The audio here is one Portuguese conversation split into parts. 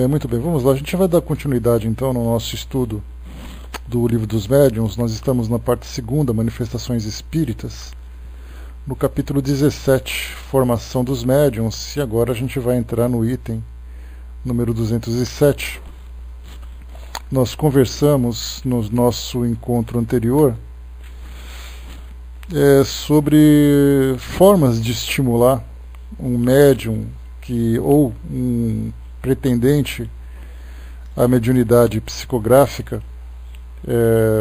Muito bem, vamos lá. A gente vai dar continuidade então no nosso estudo do Livro dos Médiuns. Nós estamos na parte segunda, Manifestações Espíritas, no capítulo 17, Formação dos Médiuns, e agora a gente vai entrar no item número 207. Nós conversamos no nosso encontro anterior sobre formas de estimular um médium ou um pretendente à mediunidade psicográfica,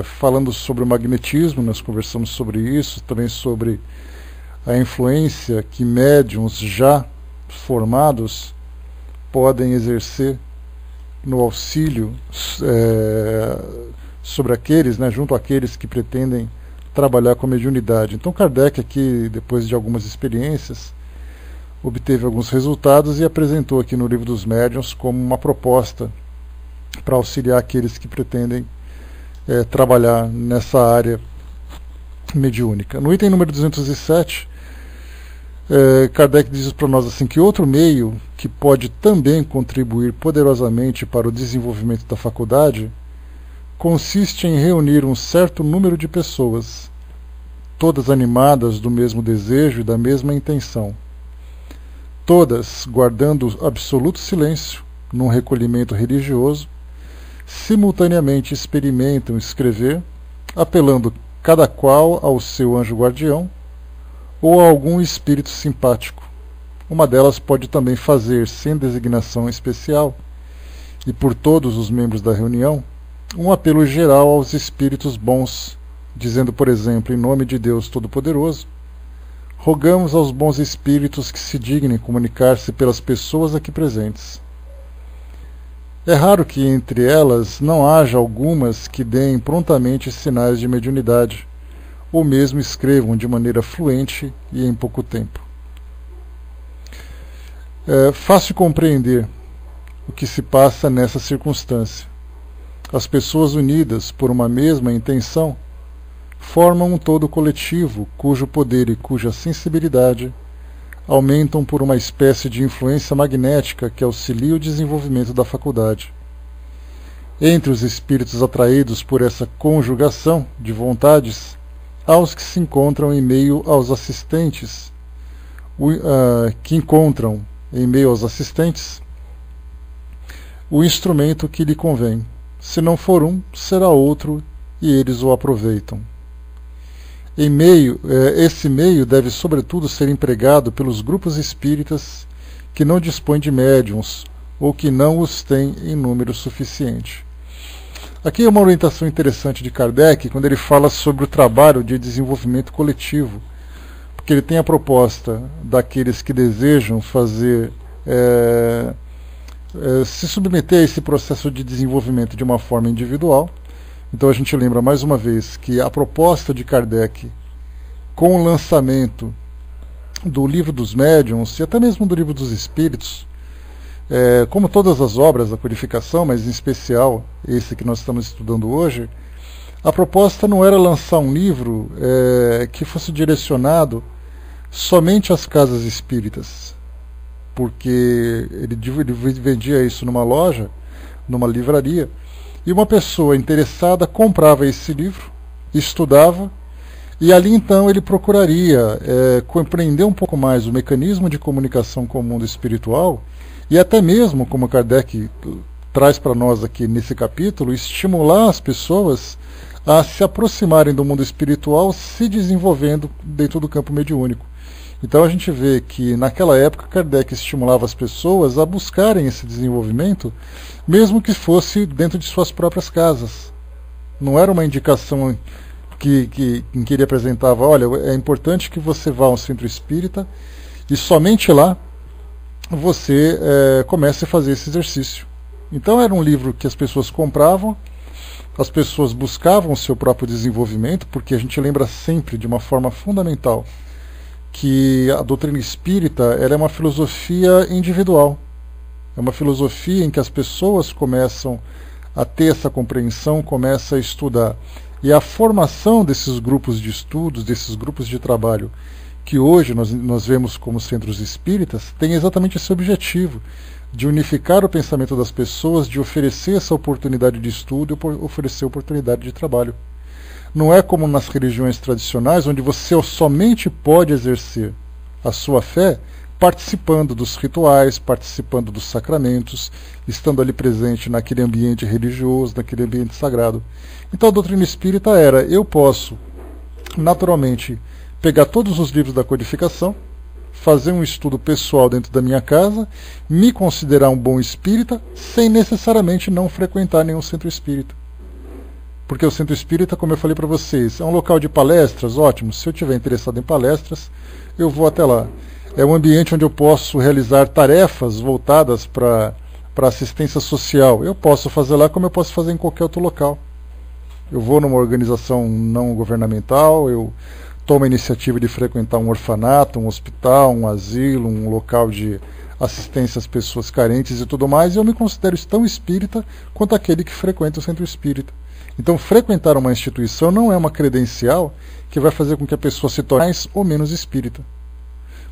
falando sobre o magnetismo. Nós conversamos sobre isso, também sobre a influência que médiums já formados podem exercer no auxílio sobre aqueles, junto àqueles que pretendem trabalhar com a mediunidade. Então Kardec aqui, depois de algumas experiências, obteve alguns resultados e apresentou aqui no Livro dos Médiuns como uma proposta para auxiliar aqueles que pretendem trabalhar nessa área mediúnica. No item número 207, Kardec diz para nós assim, que outro meio que pode também contribuir poderosamente para o desenvolvimento da faculdade consiste em reunir um certo número de pessoas, todas animadas do mesmo desejo e da mesma intenção, todas guardando absoluto silêncio num recolhimento religioso, simultaneamente experimentam escrever, apelando cada qual ao seu anjo guardião ou a algum espírito simpático. Uma delas pode também fazer, sem designação especial, e por todos os membros da reunião, um apelo geral aos espíritos bons, dizendo, por exemplo, em nome de Deus Todo-Poderoso, rogamos aos bons espíritos que se dignem comunicar-se pelas pessoas aqui presentes. É raro que entre elas não haja algumas que deem prontamente sinais de mediunidade, ou mesmo escrevam de maneira fluente e em pouco tempo. É fácil compreender o que se passa nessa circunstância. As pessoas unidas por uma mesma intenção formam um todo coletivo, cujo poder e cuja sensibilidade aumentam por uma espécie de influência magnética que auxilia o desenvolvimento da faculdade. Entre os espíritos atraídos por essa conjugação de vontades, há os que se encontram em meio aos assistentes, o instrumento que lhe convém. Se não for um, será outro, e eles o aproveitam. Esse meio deve, sobretudo, ser empregado pelos grupos espíritas que não dispõem de médiuns ou que não os têm em número suficiente. Aqui é uma orientação interessante de Kardec, quando ele fala sobre o trabalho de desenvolvimento coletivo, porque ele tem a proposta daqueles que desejam fazer, se submeter a esse processo de desenvolvimento de uma forma individual. Então a gente lembra mais uma vez que a proposta de Kardec, com o lançamento do Livro dos Médiuns e até mesmo do Livro dos Espíritos, como todas as obras da codificação, mas em especial esse que nós estamos estudando hoje, a proposta não era lançar um livro que fosse direcionado somente às casas espíritas, porque ele vendia isso numa loja, numa livraria, e uma pessoa interessada comprava esse livro, estudava, e ali então ele procuraria compreender um pouco mais o mecanismo de comunicação com o mundo espiritual, e até mesmo, como Kardec traz para nós aqui nesse capítulo, estimular as pessoas a se aproximarem do mundo espiritual, se desenvolvendo dentro do campo mediúnico. Então a gente vê que naquela época Kardec estimulava as pessoas a buscarem esse desenvolvimento, mesmo que fosse dentro de suas próprias casas. Não era uma indicação que ele apresentava, olha, é importante que você vá a um centro espírita e somente lá você comece a fazer esse exercício. Então era um livro que as pessoas compravam, as pessoas buscavam o seu próprio desenvolvimento, porque a gente lembra sempre de uma forma fundamental que a doutrina espírita ela é uma filosofia individual. É uma filosofia em que as pessoas começam a ter essa compreensão, começam a estudar. E a formação desses grupos de estudos, desses grupos de trabalho que hoje nós vemos como centros espíritas, têm exatamente esse objetivo, de unificar o pensamento das pessoas, de oferecer essa oportunidade de estudo e oferecer oportunidade de trabalho. Não é como nas religiões tradicionais, onde você somente pode exercer a sua fé participando dos rituais, participando dos sacramentos, estando ali presente naquele ambiente religioso, naquele ambiente sagrado. Então a doutrina espírita era: eu posso, naturalmente, pegar todos os livros da codificação, fazer um estudo pessoal dentro da minha casa, me considerar um bom espírita, sem necessariamente não frequentar nenhum centro espírita. Porque o centro espírita, como eu falei para vocês, é um local de palestras, ótimo. Se eu estiver interessado em palestras, eu vou até lá. É um ambiente onde eu posso realizar tarefas voltadas para assistência social. Eu posso fazer lá como eu posso fazer em qualquer outro local. Eu vou numa organização não governamental, eu tomo a iniciativa de frequentar um orfanato, um hospital, um asilo, um local de assistência às pessoas carentes e tudo mais, e eu me considero tão espírita quanto aquele que frequenta o centro espírita. Então, frequentar uma instituição não é uma credencial que vai fazer com que a pessoa se torne mais ou menos espírita.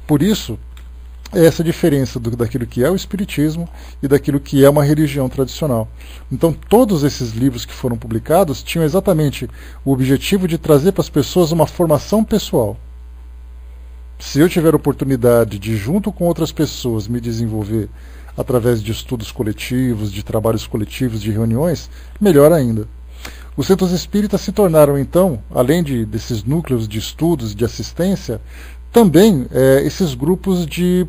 Por isso, é essa diferença daquilo que é o espiritismo e daquilo que é uma religião tradicional. Então, todos esses livros que foram publicados tinham exatamente o objetivo de trazer para as pessoas uma formação pessoal. Se eu tiver oportunidade de, junto com outras pessoas, me desenvolver através de estudos coletivos, de trabalhos coletivos, de reuniões, melhor ainda. Os centros espíritas se tornaram, então, além desses núcleos de estudos e de assistência, também esses grupos de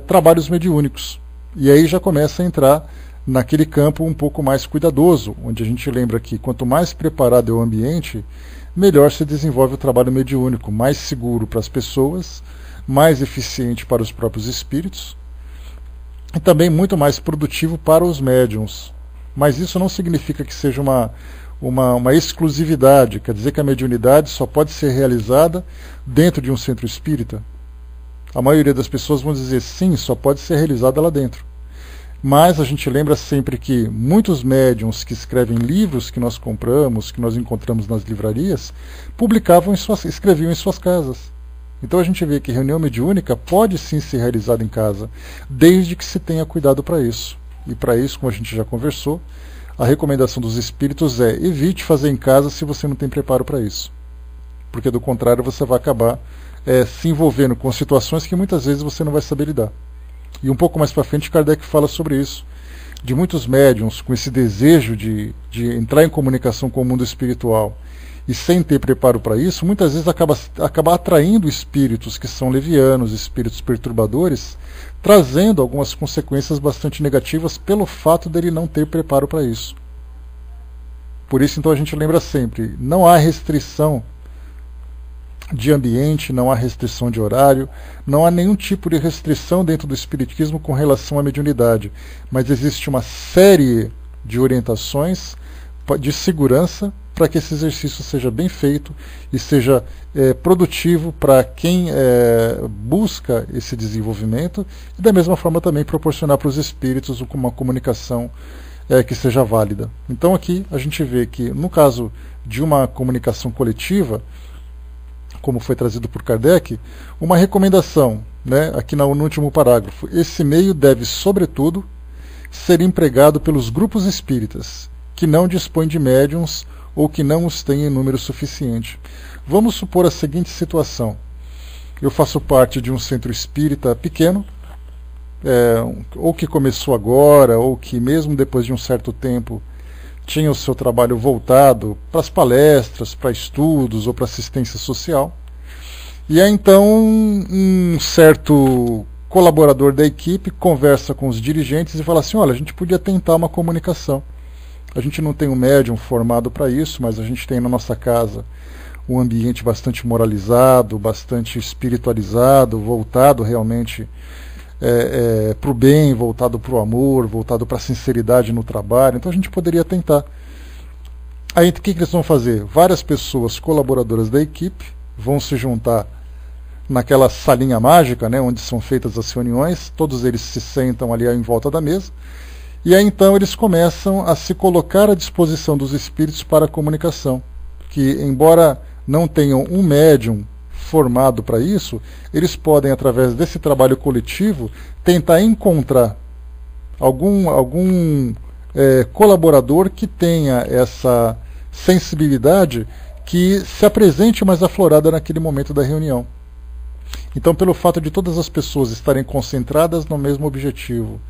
trabalhos mediúnicos. E aí já começa a entrar naquele campo um pouco mais cuidadoso, onde a gente lembra que quanto mais preparado é o ambiente, melhor se desenvolve o trabalho mediúnico, mais seguro para as pessoas, mais eficiente para os próprios espíritos e também muito mais produtivo para os médiuns. Mas isso não significa que seja uma exclusividade, quer dizer que a mediunidade só pode ser realizada dentro de um centro espírita. A maioria das pessoas vão dizer sim, só pode ser realizada lá dentro. Mas a gente lembra sempre que muitos médiuns que escrevem livros que nós compramos, que nós encontramos nas livrarias, escreviam em suas casas. Então a gente vê que reunião mediúnica pode sim ser realizada em casa, desde que se tenha cuidado para isso. E para isso, como a gente já conversou, a recomendação dos espíritos é: evite fazer em casa se você não tem preparo para isso. Porque do contrário você vai acabar se envolvendo com situações que muitas vezes você não vai saber lidar. E um pouco mais para frente Kardec fala sobre isso, de muitos médiuns com esse desejo de entrar em comunicação com o mundo espiritual e sem ter preparo para isso, muitas vezes acaba atraindo espíritos que são levianos, espíritos perturbadores, trazendo algumas consequências bastante negativas pelo fato dele não ter preparo para isso. Por isso, então, a gente lembra sempre, não há restrição de ambiente, não há restrição de horário, não há nenhum tipo de restrição dentro do espiritismo com relação à mediunidade, mas existe uma série de orientações de segurança para que esse exercício seja bem feito e seja produtivo para quem busca esse desenvolvimento, e da mesma forma também proporcionar para os espíritos uma comunicação que seja válida. Então aqui a gente vê que no caso de uma comunicação coletiva, como foi trazido por Kardec, uma recomendação, aqui no último parágrafo: esse meio deve, sobretudo, ser empregado pelos grupos espíritas que não dispõem de médiuns ou que não os têm em número suficiente. Vamos supor a seguinte situação: eu faço parte de um centro espírita pequeno, ou que começou agora, ou que mesmo depois de um certo tempo tinha o seu trabalho voltado para as palestras, para estudos ou para assistência social. E aí então um certo colaborador da equipe conversa com os dirigentes e fala assim: olha, a gente podia tentar uma comunicação. A gente não tem um médium formado para isso, mas a gente tem na nossa casa um ambiente bastante moralizado, bastante espiritualizado, voltado realmente para o bem, voltado para o amor, voltado para a sinceridade no trabalho. Então a gente poderia tentar. Aí o que eles vão fazer? Várias pessoas colaboradoras da equipe vão se juntar naquela salinha mágica, onde são feitas as reuniões. Todos eles se sentam ali em volta da mesa. E aí então eles começam a se colocar à disposição dos espíritos para a comunicação, que embora não tenham um médium formado para isso, eles podem, através desse trabalho coletivo, tentar encontrar algum colaborador que tenha essa sensibilidade que se apresente mais aflorada naquele momento da reunião. Então, pelo fato de todas as pessoas estarem concentradas no mesmo objetivo,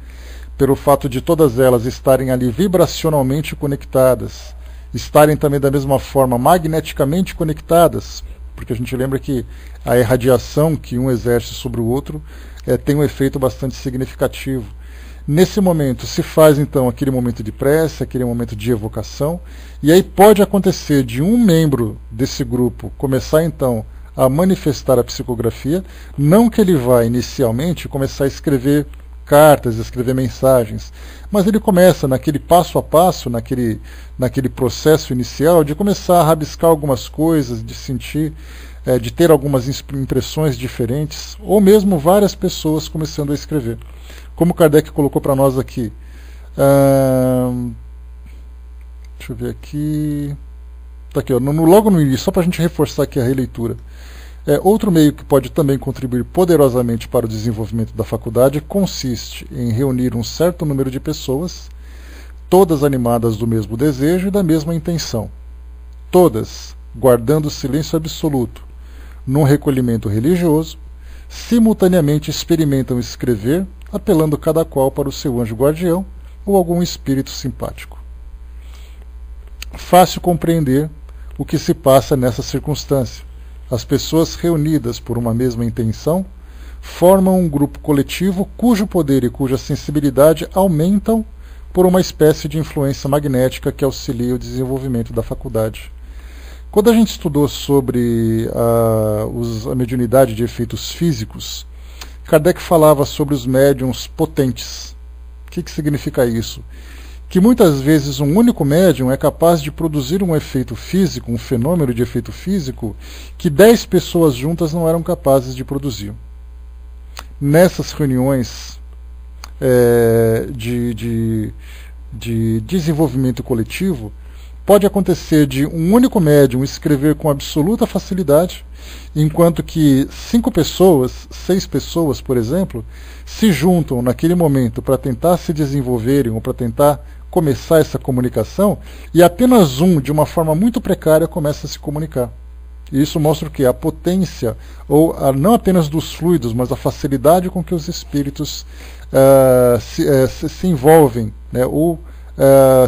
pelo fato de todas elas estarem ali vibracionalmente conectadas, estarem também da mesma forma magneticamente conectadas, porque a gente lembra que a irradiação que um exerce sobre o outro tem um efeito bastante significativo. Nesse momento se faz então aquele momento de prece, aquele momento de evocação, e aí pode acontecer de um membro desse grupo começar então a manifestar a psicografia, não que ele vá inicialmente começar a escrever cartas, a escrever mensagens, mas ele começa naquele passo a passo, naquele processo inicial, de começar a rabiscar algumas coisas, de sentir, de ter algumas impressões diferentes, ou mesmo várias pessoas começando a escrever. Como Kardec colocou para nós aqui, deixa eu ver aqui, está aqui, ó, logo no início, só para a gente reforçar aqui a releitura. Outro meio que pode também contribuir poderosamente para o desenvolvimento da faculdade consiste em reunir um certo número de pessoas, todas animadas do mesmo desejo e da mesma intenção, todas guardando silêncio absoluto, num recolhimento religioso, simultaneamente experimentam escrever, apelando cada qual para o seu anjo guardião ou algum espírito simpático. Fácil compreender o que se passa nessa circunstância. As pessoas reunidas por uma mesma intenção formam um grupo coletivo cujo poder e cuja sensibilidade aumentam por uma espécie de influência magnética que auxilia o desenvolvimento da faculdade. Quando a gente estudou sobre a mediunidade de efeitos físicos, Kardec falava sobre os médiuns potentes. O que significa isso? Que muitas vezes um único médium é capaz de produzir um efeito físico, um fenômeno de efeito físico, que 10 pessoas juntas não eram capazes de produzir. Nessas reuniões de desenvolvimento coletivo, pode acontecer de um único médium escrever com absoluta facilidade, enquanto que 5 pessoas, 6 pessoas, por exemplo, se juntam naquele momento para tentar se desenvolverem ou para tentar começar essa comunicação, e apenas um, de uma forma muito precária, começa a se comunicar. E isso mostra o que? A potência, ou não apenas dos fluidos, mas a facilidade com que os espíritos se envolvem, né, ou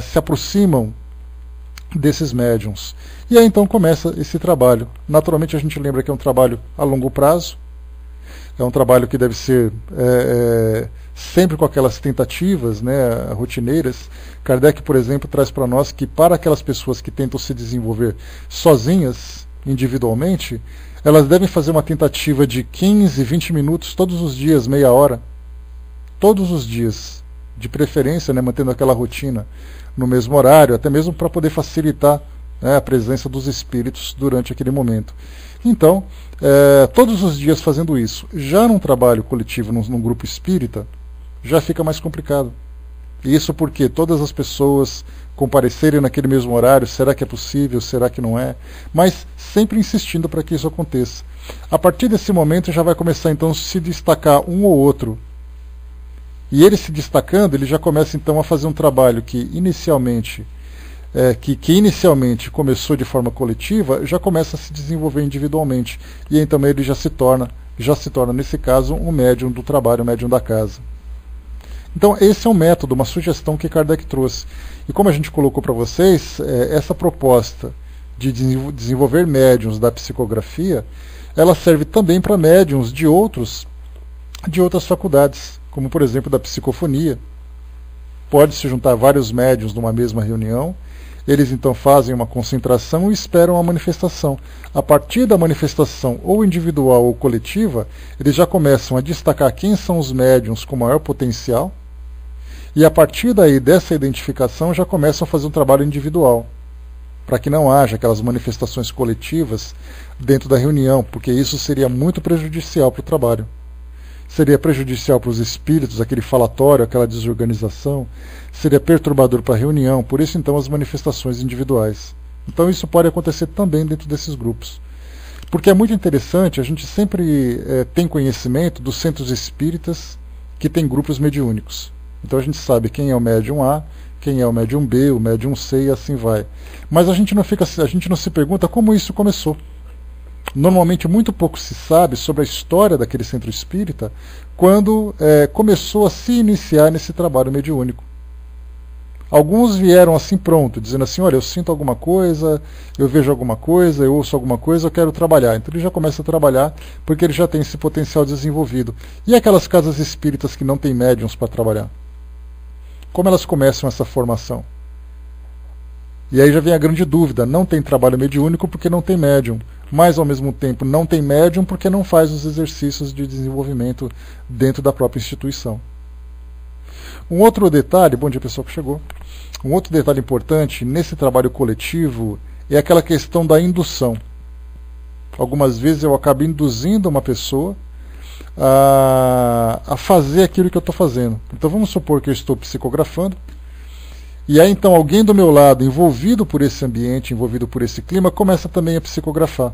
se aproximam desses médiums. E aí então começa esse trabalho. Naturalmente a gente lembra que é um trabalho a longo prazo, é um trabalho que deve ser sempre com aquelas tentativas, né, rotineiras. Kardec, por exemplo, traz para nós que para aquelas pessoas que tentam se desenvolver sozinhas, individualmente, elas devem fazer uma tentativa de 15, 20 minutos todos os dias, meia hora, todos os dias, de preferência, né, mantendo aquela rotina no mesmo horário, até mesmo para poder facilitar, né, a presença dos espíritos durante aquele momento. Então, todos os dias fazendo isso. Já num trabalho coletivo, num grupo espírita, já fica mais complicado. Isso porque todas as pessoas comparecerem naquele mesmo horário, será que é possível, será que não é? Mas sempre insistindo para que isso aconteça. A partir desse momento já vai começar então a se destacar um ou outro. E ele se destacando, ele já começa então a fazer um trabalho que inicialmente começou de forma coletiva, já começa a se desenvolver individualmente. E então ele já se torna nesse caso um médium do trabalho, um médium da casa. Então esse é um método, uma sugestão que Kardec trouxe. E como a gente colocou para vocês, essa proposta de desenvolver médiums da psicografia, ela serve também para médiums de outras faculdades, como por exemplo da psicofonia. Pode se juntar vários médiums numa mesma reunião, eles então fazem uma concentração e esperam a manifestação. A partir da manifestação, ou individual ou coletiva, eles já começam a destacar quem são os médiums com maior potencial, e a partir daí, dessa identificação, já começam a fazer um trabalho individual, para que não haja aquelas manifestações coletivas dentro da reunião, porque isso seria muito prejudicial para o trabalho. Seria prejudicial para os espíritos, aquele falatório, aquela desorganização, seria perturbador para a reunião, por isso então as manifestações individuais. Então isso pode acontecer também dentro desses grupos. Porque é muito interessante, a gente sempre tem conhecimento dos centros espíritas que tem grupos mediúnicos. Então a gente sabe quem é o médium A, quem é o médium B, o médium C e assim vai. Mas a gente não se pergunta como isso começou. Normalmente muito pouco se sabe sobre a história daquele centro espírita quando começou a se iniciar nesse trabalho mediúnico. Alguns vieram assim pronto, dizendo assim, olha, eu sinto alguma coisa, eu vejo alguma coisa, eu ouço alguma coisa, eu quero trabalhar. Então ele já começa a trabalhar porque ele já tem esse potencial desenvolvido. E aquelas casas espíritas que não têm médiums para trabalhar? Como elas começam essa formação? E aí já vem a grande dúvida, não tem trabalho mediúnico porque não tem médium, mas ao mesmo tempo não tem médium porque não faz os exercícios de desenvolvimento dentro da própria instituição. Um outro detalhe, bom dia pessoal que chegou, um outro detalhe importante nesse trabalho coletivo é aquela questão da indução. Algumas vezes eu acabo induzindo uma pessoa a fazer aquilo que eu estou fazendo. Então vamos supor que eu estou psicografando, e aí então alguém do meu lado, envolvido por esse ambiente, envolvido por esse clima, começa também a psicografar.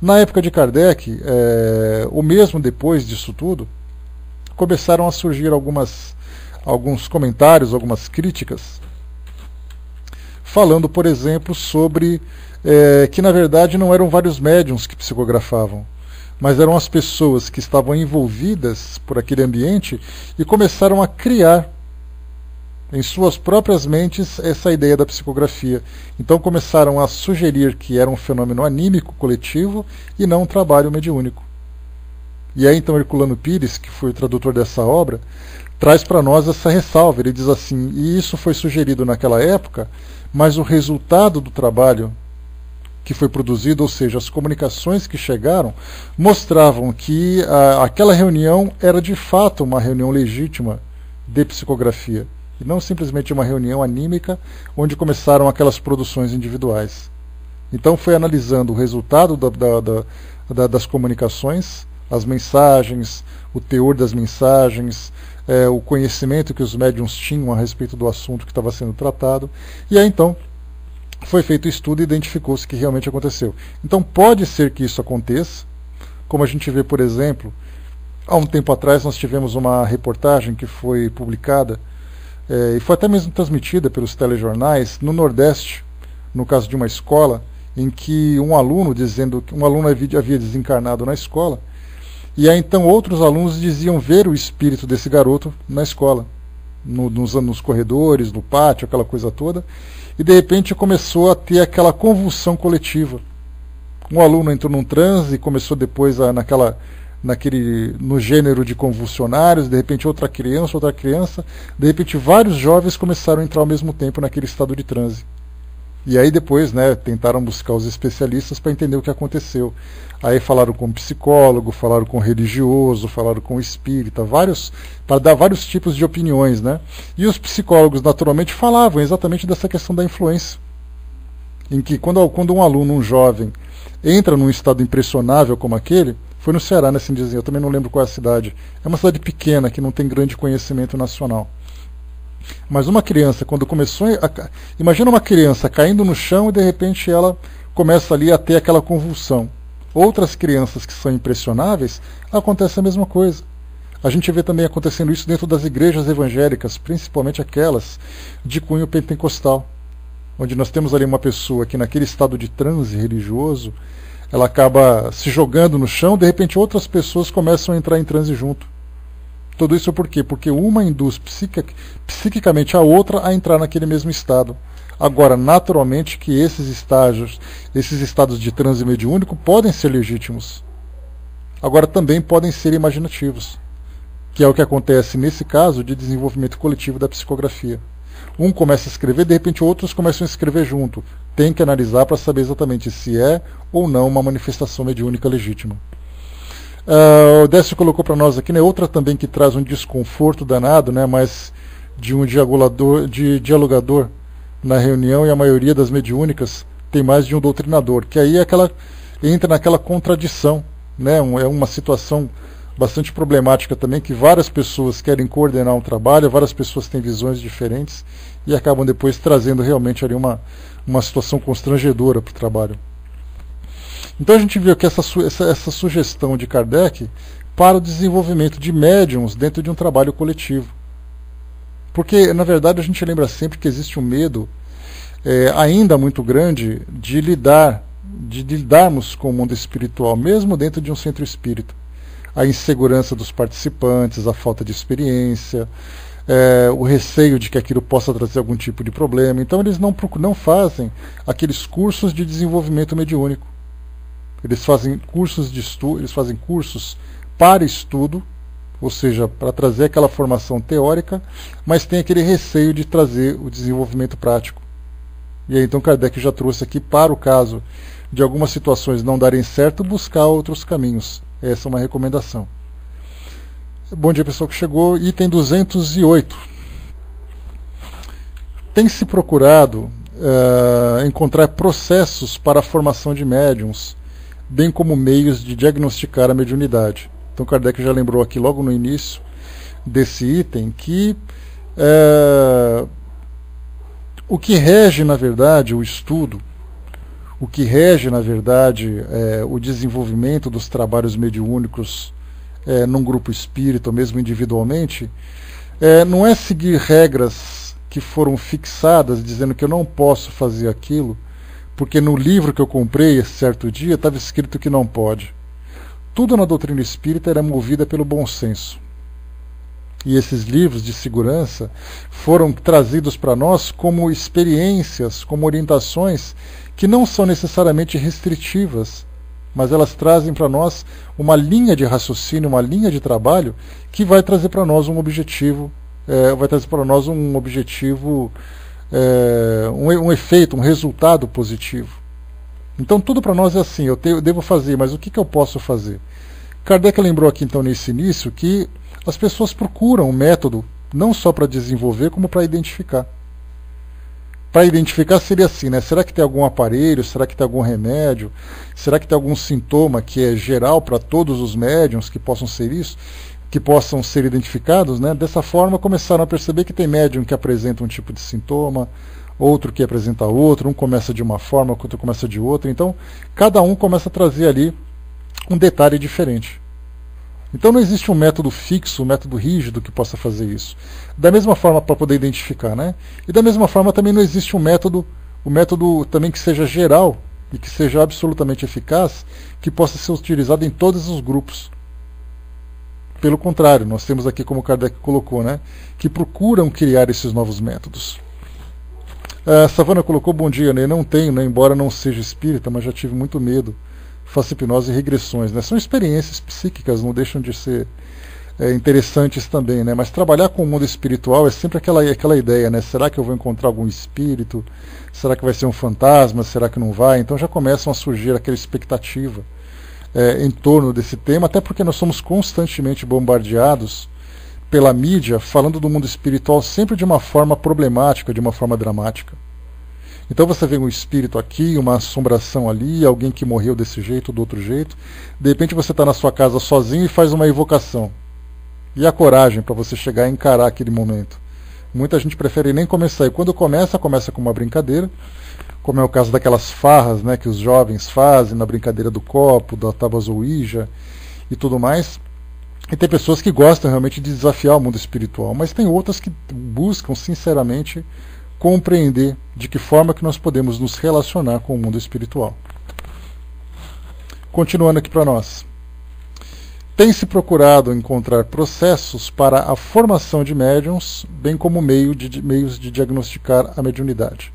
Na época de Kardec, ou mesmo depois disso tudo, começaram a surgir alguns comentários, algumas críticas, falando, por exemplo, sobre que na verdade não eram vários médiuns que psicografavam, mas eram as pessoas que estavam envolvidas por aquele ambiente e começaram a criar em suas próprias mentes essa ideia da psicografia. Então começaram a sugerir que era um fenômeno anímico coletivo e não um trabalho mediúnico. E aí então Herculano Pires, que foi o tradutor dessa obra, traz para nós essa ressalva. Ele diz assim, e isso foi sugerido naquela época, mas o resultado do trabalho que foi produzido, ou seja, as comunicações que chegaram, mostravam que aquela reunião era de fato uma reunião legítima de psicografia, e não simplesmente uma reunião anímica onde começaram aquelas produções individuais. Então foi analisando o resultado das comunicações, as mensagens, o teor das mensagens, o conhecimento que os médiuns tinham a respeito do assunto que estava sendo tratado, e aí então foi feito o estudo e identificou-se que realmente aconteceu. Então pode ser que isso aconteça, como a gente vê, por exemplo, há um tempo atrás nós tivemos uma reportagem que foi publicada, e foi até mesmo transmitida pelos telejornais, no Nordeste, no caso de uma escola, em que um aluno havia desencarnado na escola, e aí então outros alunos diziam ver o espírito desse garoto na escola, nos corredores, no pátio, aquela coisa toda, e de repente começou a ter aquela convulsão coletiva. Um aluno entrou num transe e começou depois no gênero de convulsionários, de repente outra criança, de repente vários jovens começaram a entrar ao mesmo tempo naquele estado de transe. E aí depois tentaram buscar os especialistas para entender o que aconteceu. Aí falaram com o psicólogo, falaram com o religioso, falaram com o espírita, para dar vários tipos de opiniões, né? E os psicólogos naturalmente falavam exatamente dessa questão da influência. Em que quando um aluno, um jovem, entra num estado impressionável como aquele, foi no Ceará, né, assim dizer, eu também não lembro qual é a cidade. É uma cidade pequena que não tem grande conhecimento nacional. Mas uma criança, quando começou imagina uma criança caindo no chão e de repente ela começa ali a ter aquela convulsão. Outras crianças que são impressionáveis, acontece a mesma coisa. A gente vê também acontecendo isso dentro das igrejas evangélicas, principalmente aquelas de cunho pentecostal, onde nós temos ali uma pessoa que naquele estado de transe religioso, ela acaba se jogando no chão, de repente outras pessoas começam a entrar em transe junto. Tudo isso por quê? Porque uma induz psiquicamente a outra a entrar naquele mesmo estado. Agora, naturalmente que esses estados de transe mediúnico podem ser legítimos. Agora também podem ser imaginativos, que é o que acontece nesse caso de desenvolvimento coletivo da psicografia. Um começa a escrever, de repente outros começam a escrever junto. Tem que analisar para saber exatamente se é ou não uma manifestação mediúnica legítima. O Décio colocou para nós aqui, outra também que traz um desconforto danado, mas de um dialogador na reunião, e a maioria das mediúnicas tem mais de um doutrinador, que aí entra naquela contradição, é uma situação bastante problemática também, que várias pessoas querem coordenar um trabalho, várias pessoas têm visões diferentes e acabam depois trazendo realmente ali uma situação constrangedora para o trabalho. Então a gente viu que essa sugestão de Kardec para o desenvolvimento de médiums dentro de um trabalho coletivo. Porque, na verdade, a gente lembra sempre que existe um medo ainda muito grande de lidarmos com o mundo espiritual, mesmo dentro de um centro espírita. A insegurança dos participantes, a falta de experiência, o receio de que aquilo possa trazer algum tipo de problema. Então eles não fazem aqueles cursos de desenvolvimento mediúnico. Eles fazem cursos de estudo, eles fazem cursos para estudo, ou seja, para trazer aquela formação teórica, mas tem aquele receio de trazer o desenvolvimento prático. E aí então Kardec já trouxe aqui, para o caso de algumas situações não darem certo, buscar outros caminhos. Essa é uma recomendação. Bom dia, pessoal que chegou. Item 208. Tem se procurado encontrar processos para a formação de médiums, bem como meios de diagnosticar a mediunidade. Então Kardec já lembrou aqui logo no início desse item que o que rege, na verdade, o estudo, o que rege, na verdade, o desenvolvimento dos trabalhos mediúnicos num grupo espírita, ou mesmo individualmente, não é seguir regras que foram fixadas, dizendo que eu não posso fazer aquilo, porque no livro que eu comprei esse certo dia estava escrito que não pode. Tudo na doutrina espírita era movida pelo bom senso. E esses livros de segurança foram trazidos para nós como experiências, como orientações que não são necessariamente restritivas, mas elas trazem para nós uma linha de raciocínio, uma linha de trabalho que vai trazer para nós um objetivo, um efeito, um resultado positivo. Então tudo para nós é assim, eu devo fazer, mas o que eu posso fazer? Kardec lembrou aqui então nesse início que as pessoas procuram um método não só para desenvolver, como para identificar. Para identificar seria assim, né? Será que tem algum aparelho? Será que tem algum remédio? Será que tem algum sintoma que é geral para todos os médiums que possam ser isso? Que possam ser identificados, né? Dessa forma começaram a perceber que tem médium que apresenta um tipo de sintoma, outro que apresenta outro, um começa de uma forma, outro começa de outra. Então, cada um começa a trazer ali um detalhe diferente. Então não existe um método fixo, um método rígido que possa fazer isso. Da mesma forma, para poder identificar, né? E da mesma forma também não existe um método também que seja geral e que seja absolutamente eficaz, que possa ser utilizado em todos os grupos. Pelo contrário, nós temos aqui, como Kardec colocou, né, que procuram criar esses novos métodos. A Savana colocou, bom dia, né? Não tenho, né, embora não seja espírita, mas já tive muito medo. Faço hipnose e regressões, né? São experiências psíquicas, não deixam de ser interessantes também, né? Mas trabalhar com o mundo espiritual é sempre aquela ideia, né? Será que eu vou encontrar algum espírito? Será que vai ser um fantasma? Será que não vai? Então já começam a surgir aquela expectativa em torno desse tema, até porque nós somos constantemente bombardeados pela mídia, falando do mundo espiritual sempre de uma forma problemática, de uma forma dramática. Então você vê um espírito aqui, uma assombração ali, alguém que morreu desse jeito ou do outro jeito. De repente você está na sua casa sozinho e faz uma evocação. E a coragem para você chegar e encarar aquele momento? Muita gente prefere nem começar. E quando começa com uma brincadeira, como é o caso daquelas farras, né, que os jovens fazem na brincadeira do copo, da tábuas ouija e tudo mais. E tem pessoas que gostam realmente de desafiar o mundo espiritual, mas tem outras que buscam sinceramente compreender de que forma que nós podemos nos relacionar com o mundo espiritual. Continuando aqui para nós. Tem se procurado encontrar processos para a formação de médiums, bem como meios de diagnosticar a mediunidade.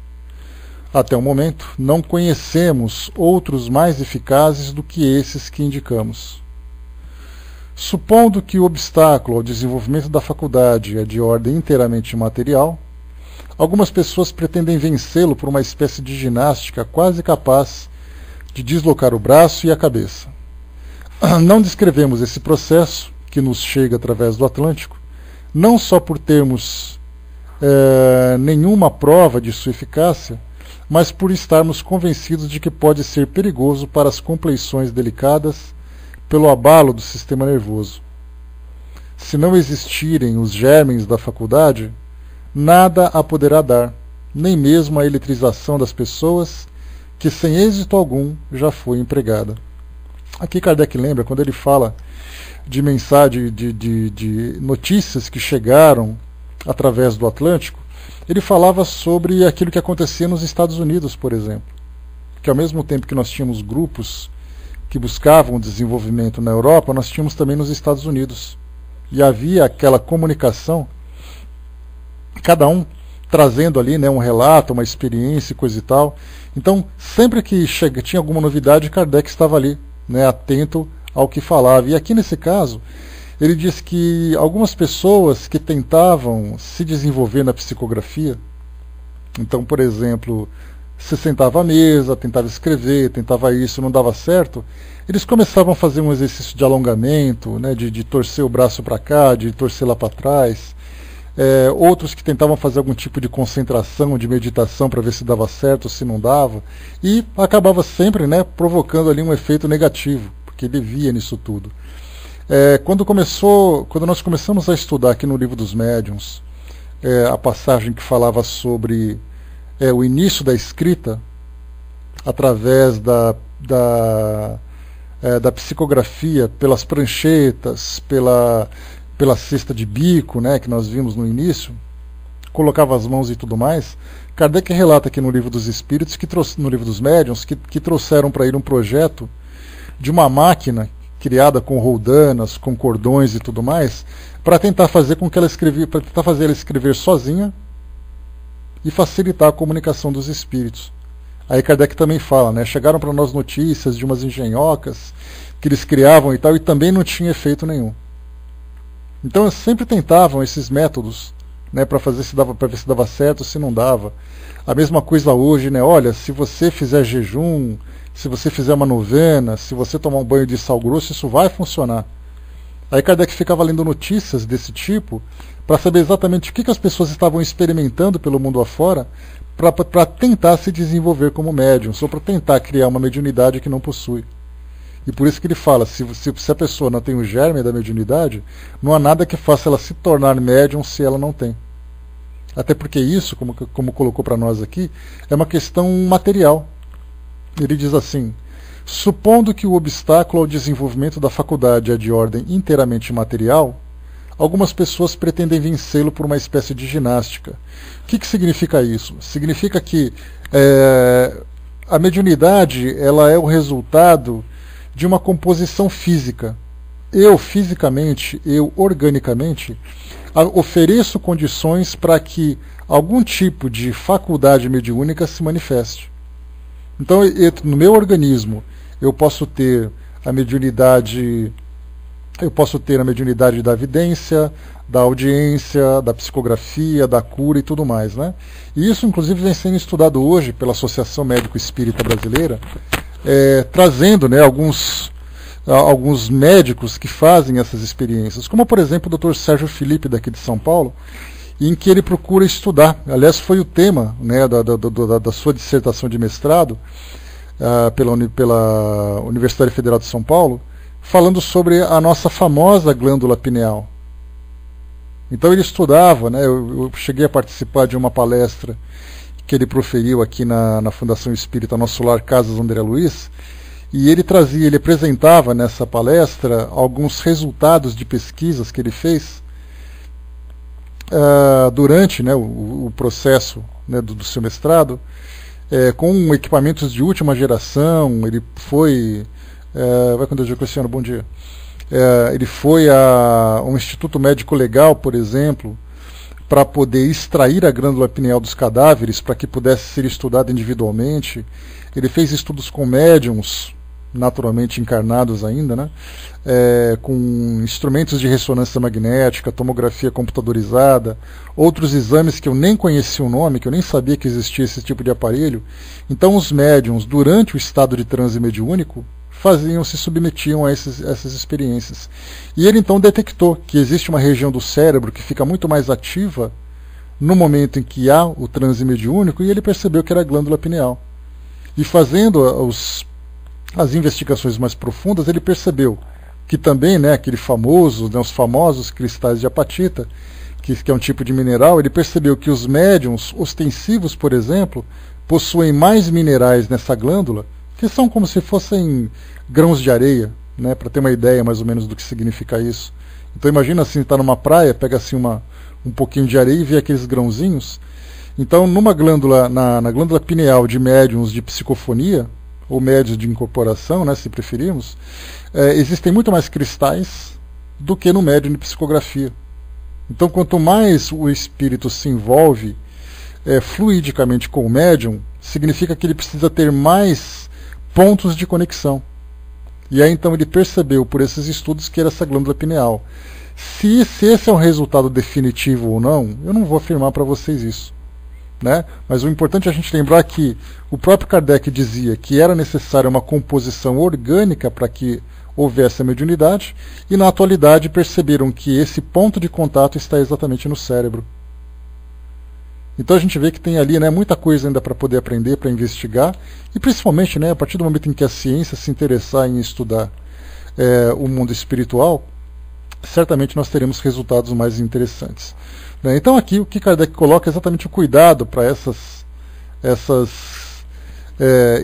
Até o momento, não conhecemos outros mais eficazes do que esses que indicamos. Supondo que o obstáculo ao desenvolvimento da faculdade é de ordem inteiramente material, algumas pessoas pretendem vencê-lo por uma espécie de ginástica quase capaz de deslocar o braço e a cabeça. Não descrevemos esse processo, que nos chega através do Atlântico, não só por termos nenhuma prova de sua eficácia, mas por estarmos convencidos de que pode ser perigoso para as compleições delicadas pelo abalo do sistema nervoso. Se não existirem os germes da faculdade, nada a poderá dar, nem mesmo a eletrização das pessoas que sem êxito algum já foi empregada. Aqui Kardec lembra, quando ele fala de mensagem, de notícias que chegaram através do Atlântico, ele falava sobre aquilo que acontecia nos Estados Unidos, por exemplo. Que ao mesmo tempo que nós tínhamos grupos que buscavam desenvolvimento na Europa, nós tínhamos também nos Estados Unidos. E havia aquela comunicação, cada um trazendo ali, né, um relato, uma experiência, coisa e tal. Então, sempre que tinha alguma novidade, Kardec estava ali, né, atento ao que falava. E aqui nesse caso, ele diz que algumas pessoas que tentavam se desenvolver na psicografia, então, por exemplo, se sentava à mesa, tentava escrever, tentava isso, não dava certo, eles começavam a fazer um exercício de alongamento, né, de torcer o braço para cá, de torcer lá para trás. Outros que tentavam fazer algum tipo de concentração, de meditação para ver se dava certo, se não dava, e acabava sempre, né, provocando ali um efeito negativo, porque ele via nisso tudo. Quando nós começamos a estudar aqui no Livro dos Médiuns, a passagem que falava sobre o início da escrita através da psicografia, pelas pranchetas, pela cesta de bico, né, que nós vimos no início, colocava as mãos e tudo mais. Kardec relata aqui no Livro dos Espíritos, no Livro dos Médiuns, que trouxeram para ele um projeto de uma máquina criada com roldanas, com cordões e tudo mais, para tentar fazer com que ela fazer ela escrever sozinha e facilitar a comunicação dos espíritos. Aí Kardec também fala, né, chegaram para nós notícias de umas engenhocas que eles criavam e tal, e também não tinha efeito nenhum. Então eles sempre tentavam esses métodos, né, para ver se dava certo, se não dava. A mesma coisa hoje, né, olha, se você fizer jejum, se você fizer uma novena, se você tomar um banho de sal grosso, isso vai funcionar. Aí Kardec ficava lendo notícias desse tipo para saber exatamente o que as pessoas estavam experimentando pelo mundo afora para tentar se desenvolver como médium, ou para tentar criar uma mediunidade que não possui. E por isso que ele fala, se a pessoa não tem o germe da mediunidade, não há nada que faça ela se tornar médium se ela não tem. Até porque isso, como colocou para nós aqui, é uma questão material. Ele diz assim: supondo que o obstáculo ao desenvolvimento da faculdade é de ordem inteiramente material, algumas pessoas pretendem vencê-lo por uma espécie de ginástica. O que significa isso? Significa que a mediunidade ela é o resultado de uma composição física. Eu, fisicamente, eu, organicamente, ofereço condições para que algum tipo de faculdade mediúnica se manifeste. Então, no meu organismo, eu posso ter a mediunidade da evidência, da audiência, da psicografia, da cura e tudo mais, né? E isso, inclusive, vem sendo estudado hoje pela Associação Médico Espírita Brasileira, trazendo, né, alguns médicos que fazem essas experiências, como, por exemplo, o Dr. Sérgio Felipe, daqui de São Paulo, em que ele procura estudar. Aliás, foi o tema, né, da sua dissertação de mestrado pela Universidade Federal de São Paulo, falando sobre a nossa famosa glândula pineal. Então ele estudava, né, eu cheguei a participar de uma palestra que ele proferiu aqui na Fundação Espírita Nosso Lar Casas André Luiz, e ele apresentava nessa palestra alguns resultados de pesquisas que ele fez durante, né, o processo, né, do seu mestrado, com equipamentos de última geração. Ele foi... vai com Deus, Cristiano, bom dia. Ele foi a um Instituto Médico Legal, por exemplo, para poder extrair a glândula pineal dos cadáveres, para que pudesse ser estudada individualmente. Ele fez estudos com médiums, naturalmente encarnados ainda, né? Com instrumentos de ressonância magnética, tomografia computadorizada, outros exames que eu nem conhecia o nome, que eu nem sabia que existia esse tipo de aparelho. Então os médiums, durante o estado de transe mediúnico, se submetiam a essas experiências. E ele então detectou que existe uma região do cérebro que fica muito mais ativa no momento em que há o transe mediúnico, e ele percebeu que era a glândula pineal. E fazendo as investigações mais profundas, ele percebeu que também, né, os famosos cristais de apatita, que é um tipo de mineral, ele percebeu que os médiums ostensivos, por exemplo, possuem mais minerais nessa glândula, que são como se fossem grãos de areia, né, para ter uma ideia mais ou menos do que significa isso. Então imagina assim, está numa praia, pega assim um pouquinho de areia e vê aqueles grãozinhos. Então numa glândula, na glândula pineal de médiums de psicofonia, ou médiums de incorporação, né, se preferirmos, existem muito mais cristais do que no médium de psicografia. Então quanto mais o espírito se envolve fluidicamente com o médium, significa que ele precisa ter mais pontos de conexão. E aí então ele percebeu por esses estudos que era essa glândula pineal. Se esse é um resultado definitivo ou não, eu não vou afirmar para vocês isso, né? Mas o importante é a gente lembrar que o próprio Kardec dizia que era necessária uma composição orgânica para que houvesse a mediunidade, e na atualidade perceberam que esse ponto de contato está exatamente no cérebro. Então a gente vê que tem ali, né, muita coisa ainda para poder aprender, para investigar, e principalmente, né, a partir do momento em que a ciência se interessar em estudar o mundo espiritual, certamente nós teremos resultados mais interessantes. Né? Então aqui o que Kardec coloca é exatamente o cuidado para essas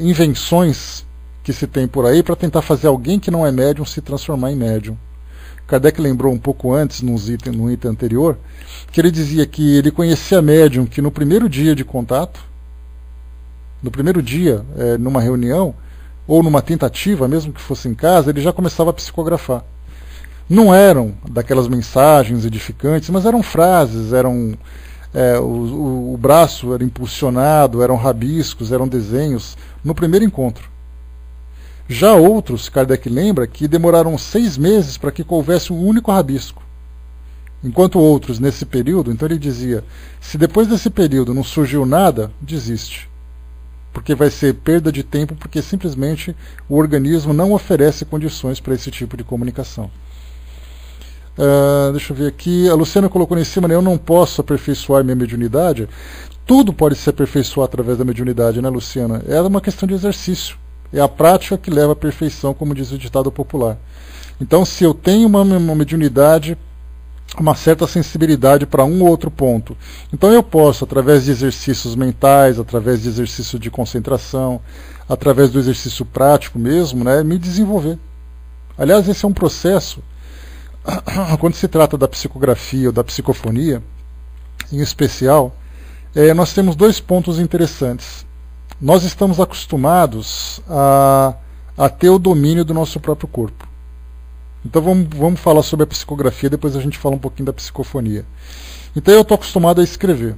invenções que se tem por aí para tentar fazer alguém que não é médium se transformar em médium. Kardec lembrou um pouco antes, num item anterior, que ele dizia que ele conhecia médium que no primeiro dia de contato, no primeiro dia, numa reunião, ou numa tentativa, mesmo que fosse em casa, ele já começava a psicografar. Não eram daquelas mensagens edificantes, mas eram frases, o braço era impulsionado, eram rabiscos, eram desenhos, no primeiro encontro. Já outros, Kardec lembra, que demoraram 6 meses para que houvesse um único rabisco. Enquanto outros, nesse período, então ele dizia, se depois desse período não surgiu nada, desiste. Porque vai ser perda de tempo, porque simplesmente o organismo não oferece condições para esse tipo de comunicação. Deixa eu ver aqui, a Luciana colocou em cima, né, eu não posso aperfeiçoar minha mediunidade. Tudo pode se aperfeiçoar através da mediunidade, né, Luciana? É uma questão de exercício. É a prática que leva à perfeição, como diz o ditado popular. Então, se eu tenho uma mediunidade, uma certa sensibilidade para um ou outro ponto, então eu posso, através de exercícios mentais, através de exercício de concentração, através do exercício prático mesmo, né, me desenvolver. Aliás, esse é um processo, quando se trata da psicografia ou da psicofonia, em especial, nós temos 2 pontos interessantes. Nós estamos acostumados a ter o domínio do nosso próprio corpo. Então vamos falar sobre a psicografia, depois a gente fala um pouquinho da psicofonia. Então eu estou acostumado a escrever.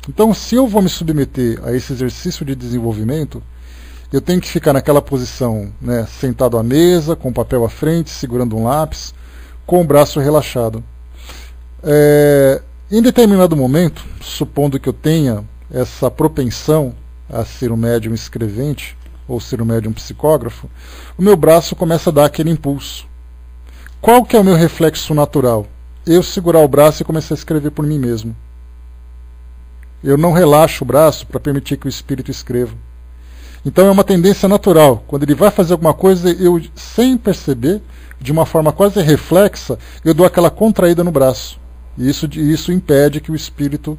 Então se eu vou me submeter a esse exercício de desenvolvimento, eu tenho que ficar naquela posição, né, sentado à mesa, com o papel à frente, segurando um lápis, com o braço relaxado. Em determinado momento, supondo que eu tenha essa propensão a ser um médium escrevente ou ser um médium psicógrafo, o meu braço começa a dar aquele impulso. Qual que é o meu reflexo natural? Eu segurar o braço e começar a escrever por mim mesmo. Eu não relaxo o braço para permitir que o espírito escreva. Então é uma tendência natural. Quando ele vai fazer alguma coisa, eu, sem perceber, de uma forma quase reflexa, eu dou aquela contraída no braço. E isso impede que o espírito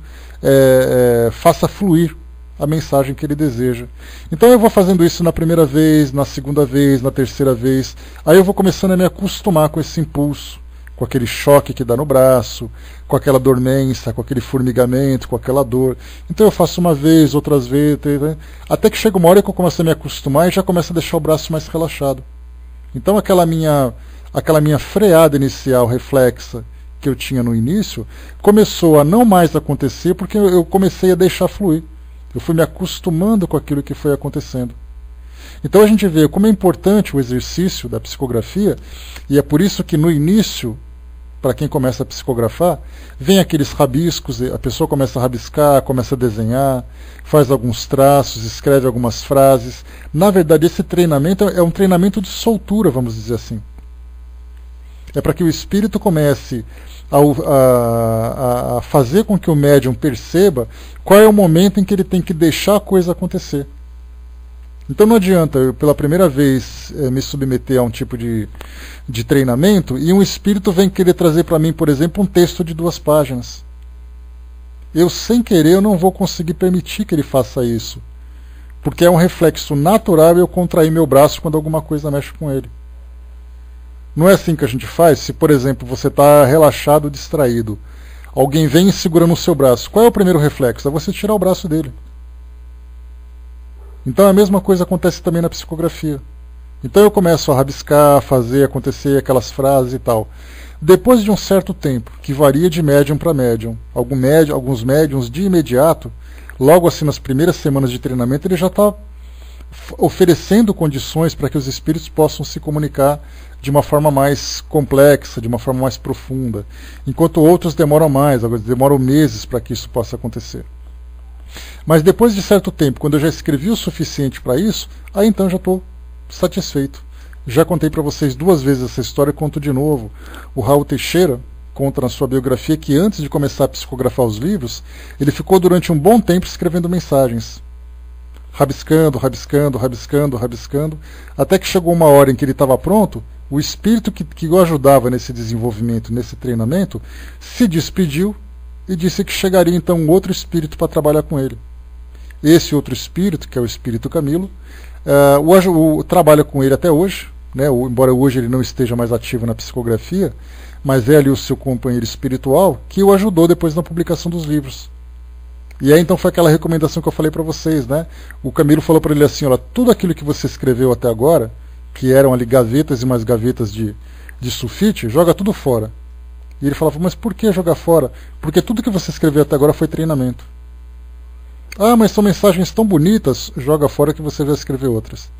faça fluir a mensagem que ele deseja. Então eu vou fazendo isso na primeira vez, na segunda vez, na terceira vez. Aí eu vou começando a me acostumar com esse impulso, com aquele choque que dá no braço, com aquela dormência, com aquele formigamento, com aquela dor. Então eu faço uma vez, outras vezes, até que chega uma hora que eu começo a me acostumar e já começo a deixar o braço mais relaxado. Então aquela minha freada inicial, reflexa, que eu tinha no início, começou a não mais acontecer porque eu comecei a deixar fluir. Eu fui me acostumando com aquilo que foi acontecendo. Então a gente vê como é importante o exercício da psicografia, e é por isso que no início, para quem começa a psicografar, vem aqueles rabiscos, a pessoa começa a rabiscar, começa a desenhar, faz alguns traços, escreve algumas frases. Na verdade, esse treinamento é um treinamento de soltura, vamos dizer assim. É para que o espírito comece a fazer com que o médium perceba qual é o momento em que ele tem que deixar a coisa acontecer. Então não adianta eu, pela primeira vez, me submeter a um tipo de treinamento e um espírito vem querer trazer para mim, por exemplo, um texto de 2 páginas. Eu, sem querer, eu não vou conseguir permitir que ele faça isso. Porque é um reflexo natural eu contrair meu braço quando alguma coisa mexe com ele. Não é assim que a gente faz? Se, por exemplo, você está relaxado, distraído, alguém vem segurando o seu braço, qual é o primeiro reflexo? É você tirar o braço dele. Então a mesma coisa acontece também na psicografia. Então eu começo a rabiscar, fazer acontecer aquelas frases e tal. Depois de um certo tempo, que varia de médium para médium, alguns médiums de imediato, logo assim nas primeiras semanas de treinamento, ele já está oferecendo condições para que os espíritos possam se comunicar de uma forma mais complexa, de uma forma mais profunda, enquanto outros demoram mais, demoram meses para que isso possa acontecer. Mas depois de certo tempo, quando eu já escrevi o suficiente para isso, aí então eu já estou satisfeito. Já contei para vocês 2 vezes essa história, conto de novo. O Raul Teixeira conta na sua biografia que antes de começar a psicografar os livros, ele ficou durante um bom tempo escrevendo mensagens. Rabiscando, rabiscando, rabiscando, rabiscando, até que chegou uma hora em que ele estava pronto, o espírito que o ajudava nesse desenvolvimento, nesse treinamento, se despediu e disse que chegaria então um outro espírito para trabalhar com ele. Esse outro espírito, que é o espírito Camilo, trabalha com ele até hoje, né, embora hoje ele não esteja mais ativo na psicografia, mas é ali o seu companheiro espiritual que o ajudou depois na publicação dos livros. E aí então foi aquela recomendação que eu falei para vocês, né? O Camilo falou para ele assim, olha, tudo aquilo que você escreveu até agora, que eram ali gavetas e mais gavetas de sulfite, joga tudo fora. E ele falava, mas por que jogar fora? Porque tudo que você escreveu até agora foi treinamento. Ah, mas são mensagens tão bonitas, joga fora que você vai escrever outras.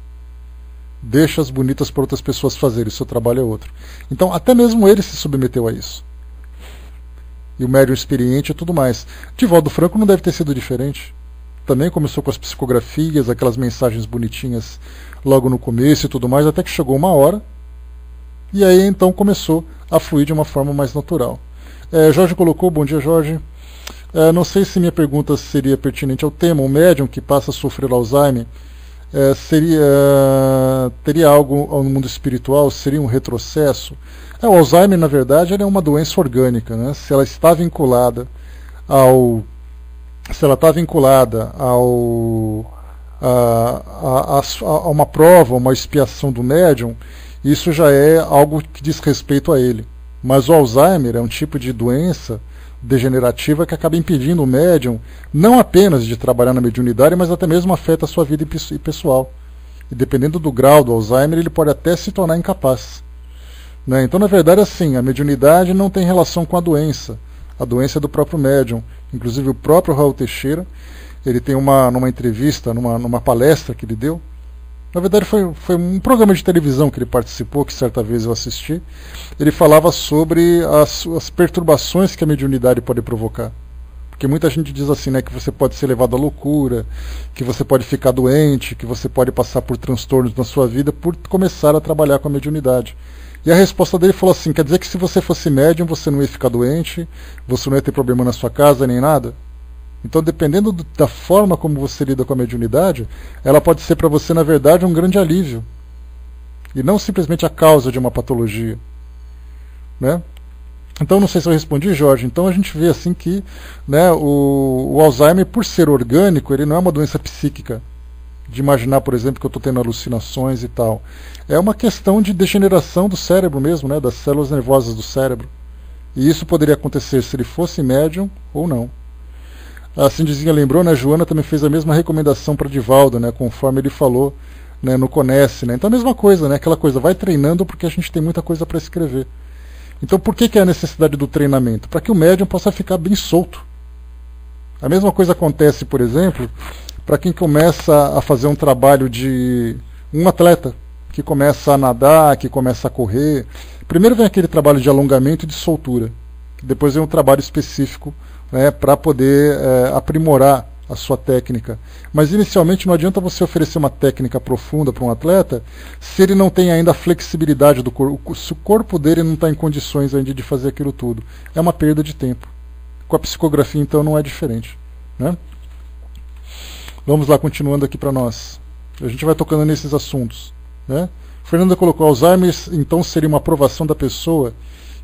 Deixa as bonitas para outras pessoas fazerem, o seu trabalho é outro. Então até mesmo ele se submeteu a isso. E o médium experiente e tudo mais. Divaldo Franco não deve ter sido diferente. Também começou com as psicografias, aquelas mensagens bonitinhas logo no começo e tudo mais, até que chegou uma hora, e aí então começou a fluir de uma forma mais natural. Jorge colocou, bom dia Jorge. Não sei se minha pergunta seria pertinente ao tema. O médium que passa a sofrer Alzheimer teria algo no mundo espiritual? Seria um retrocesso? O Alzheimer, na verdade, ele é uma doença orgânica, né? Se ela está vinculada a uma prova, uma expiação do médium, isso já é algo que diz respeito a ele. Mas o Alzheimer é um tipo de doença degenerativa que acaba impedindo o médium não apenas de trabalhar na mediunidade, mas até mesmo afeta a sua vida pessoal. E dependendo do grau do Alzheimer, ele pode até se tornar incapaz. Né? Então, na verdade, assim, a mediunidade não tem relação com a doença. A doença é do próprio médium. Inclusive, o próprio Raul Teixeira, ele tem numa entrevista, numa palestra que ele deu, na verdade foi um programa de televisão que ele participou, que certa vez eu assisti, ele falava sobre as perturbações que a mediunidade pode provocar. Porque muita gente diz assim, né, que você pode ser levado à loucura, que você pode ficar doente, que você pode passar por transtornos na sua vida por começar a trabalhar com a mediunidade. E a resposta dele falou assim, quer dizer que se você fosse médium, você não ia ficar doente, você não ia ter problema na sua casa, nem nada? Então, dependendo da forma como você lida com a mediunidade, ela pode ser para você, na verdade, um grande alívio. E não simplesmente a causa de uma patologia. Né? Então, não sei se eu respondi, Jorge. Então, a gente vê assim que, né, o Alzheimer, por ser orgânico, ele não é uma doença psíquica. De imaginar, por exemplo, que eu estou tendo alucinações e tal. É uma questão de degeneração do cérebro mesmo, né, das células nervosas do cérebro. E isso poderia acontecer se ele fosse médium ou não. A Cindizinha lembrou, né, Joana também fez a mesma recomendação para Divaldo, né, conforme ele falou, né, no Conhece. Né? Então a mesma coisa, né, aquela coisa, vai treinando porque a gente tem muita coisa para escrever. Então por que é a necessidade do treinamento? Para que o médium possa ficar bem solto. A mesma coisa acontece, por exemplo, para quem começa a fazer um trabalho de um atleta, que começa a nadar, que começa a correr. Primeiro vem aquele trabalho de alongamento e de soltura. Depois vem um trabalho específico, né, para poder aprimorar a sua técnica. Mas inicialmente não adianta você oferecer uma técnica profunda para um atleta se ele não tem ainda a flexibilidade do corpo, se o corpo dele não está em condições ainda de fazer aquilo tudo. É uma perda de tempo. Com a psicografia, então, não é diferente. Né? Vamos lá, continuando aqui para nós. A gente vai tocando nesses assuntos, né? Fernanda colocou: Alzheimer então seria uma aprovação da pessoa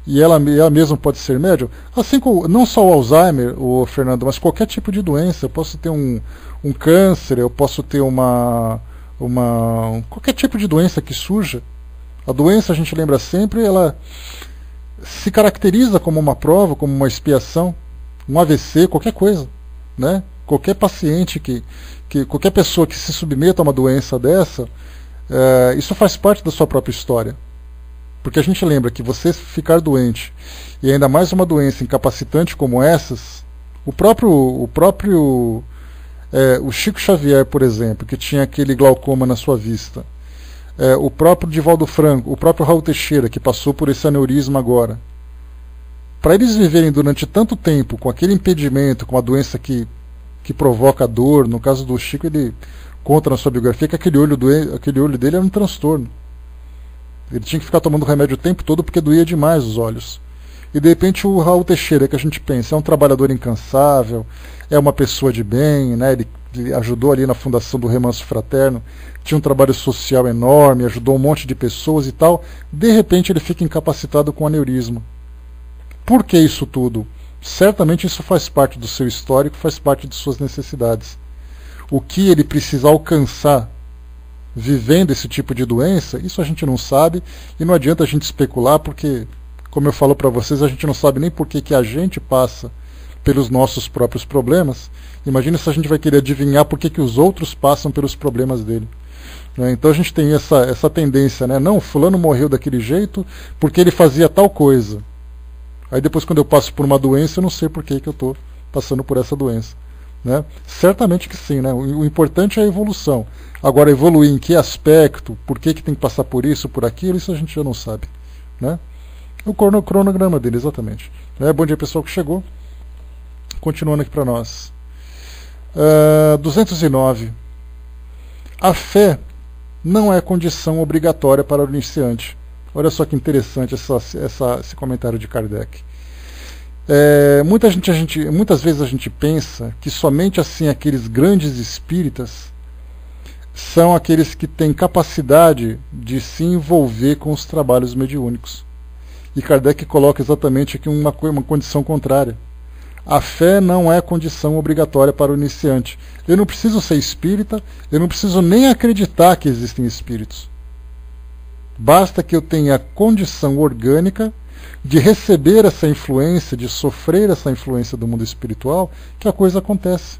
e ela mesma pode ser médium? Assim como não só o Alzheimer, o Fernando, mas qualquer tipo de doença. Eu posso ter um câncer, eu posso ter qualquer tipo de doença que surja. A doença, a gente lembra sempre, ela se caracteriza como uma prova, como uma expiação, um AVC, qualquer coisa, né? Qualquer paciente qualquer pessoa que se submeta a uma doença dessa, isso faz parte da sua própria história. Porque a gente lembra que você ficar doente, e ainda mais uma doença incapacitante como essas, o Chico Xavier, por exemplo, que tinha aquele glaucoma na sua vista, o próprio Divaldo Franco, o próprio Raul Teixeira, que passou por esse aneurisma agora, para eles viverem durante tanto tempo com aquele impedimento, com a doença que provoca dor. No caso do Chico, ele conta na sua biografia que aquele olho dele era um transtorno. Ele tinha que ficar tomando remédio o tempo todo porque doía demais os olhos. E de repente o Raul Teixeira, que a gente pensa, é um trabalhador incansável, é uma pessoa de bem, né? Ele ajudou ali na fundação do Remanso Fraterno, tinha um trabalho social enorme, ajudou um monte de pessoas e tal. De repente ele fica incapacitado com aneurisma. Por que isso tudo? Certamente isso faz parte do seu histórico, faz parte de suas necessidades. O que ele precisa alcançar vivendo esse tipo de doença, isso a gente não sabe, e não adianta a gente especular, porque, como eu falo para vocês, a gente não sabe nem por que a gente passa pelos nossos próprios problemas. Imagina se a gente vai querer adivinhar por que os outros passam pelos problemas dele. Né? Então a gente tem essa tendência, né? Não, fulano morreu daquele jeito porque ele fazia tal coisa. Aí depois, quando eu passo por uma doença, eu não sei por que eu estou passando por essa doença. Né? Certamente que sim, né? O importante é a evolução. Agora, evoluir em que aspecto, por que tem que passar por isso, por aquilo, isso a gente já não sabe. Né? O cronograma dele, exatamente. Bom dia, pessoal que chegou. Continuando aqui para nós. 209. A fé não é condição obrigatória para o iniciante. Olha só que interessante esse comentário de Kardec. Muitas vezes a gente pensa que somente assim aqueles grandes espíritas são aqueles que têm capacidade de se envolver com os trabalhos mediúnicos. E Kardec coloca exatamente aqui uma condição contrária. A fé não é condição obrigatória para o iniciante. Eu não preciso ser espírita, eu não preciso nem acreditar que existem espíritos. Basta que eu tenha a condição orgânica de receber essa influência, de sofrer essa influência do mundo espiritual, que a coisa acontece.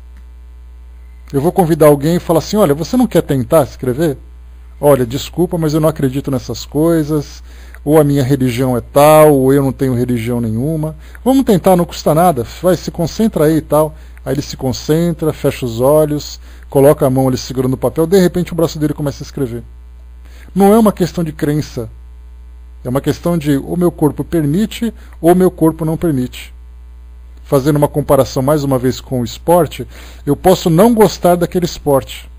Eu vou convidar alguém e falar assim: olha, você não quer tentar escrever? Olha, desculpa, mas eu não acredito nessas coisas, ou a minha religião é tal, ou eu não tenho religião nenhuma. Vamos tentar, não custa nada, se concentra aí e tal. Aí ele se concentra, fecha os olhos, coloca a mão ali segurando o papel, de repente o braço dele começa a escrever. Não é uma questão de crença, é uma questão de o meu corpo permite ou o meu corpo não permite. Fazendo uma comparação mais uma vez com o esporte, eu posso não gostar daquele esporte,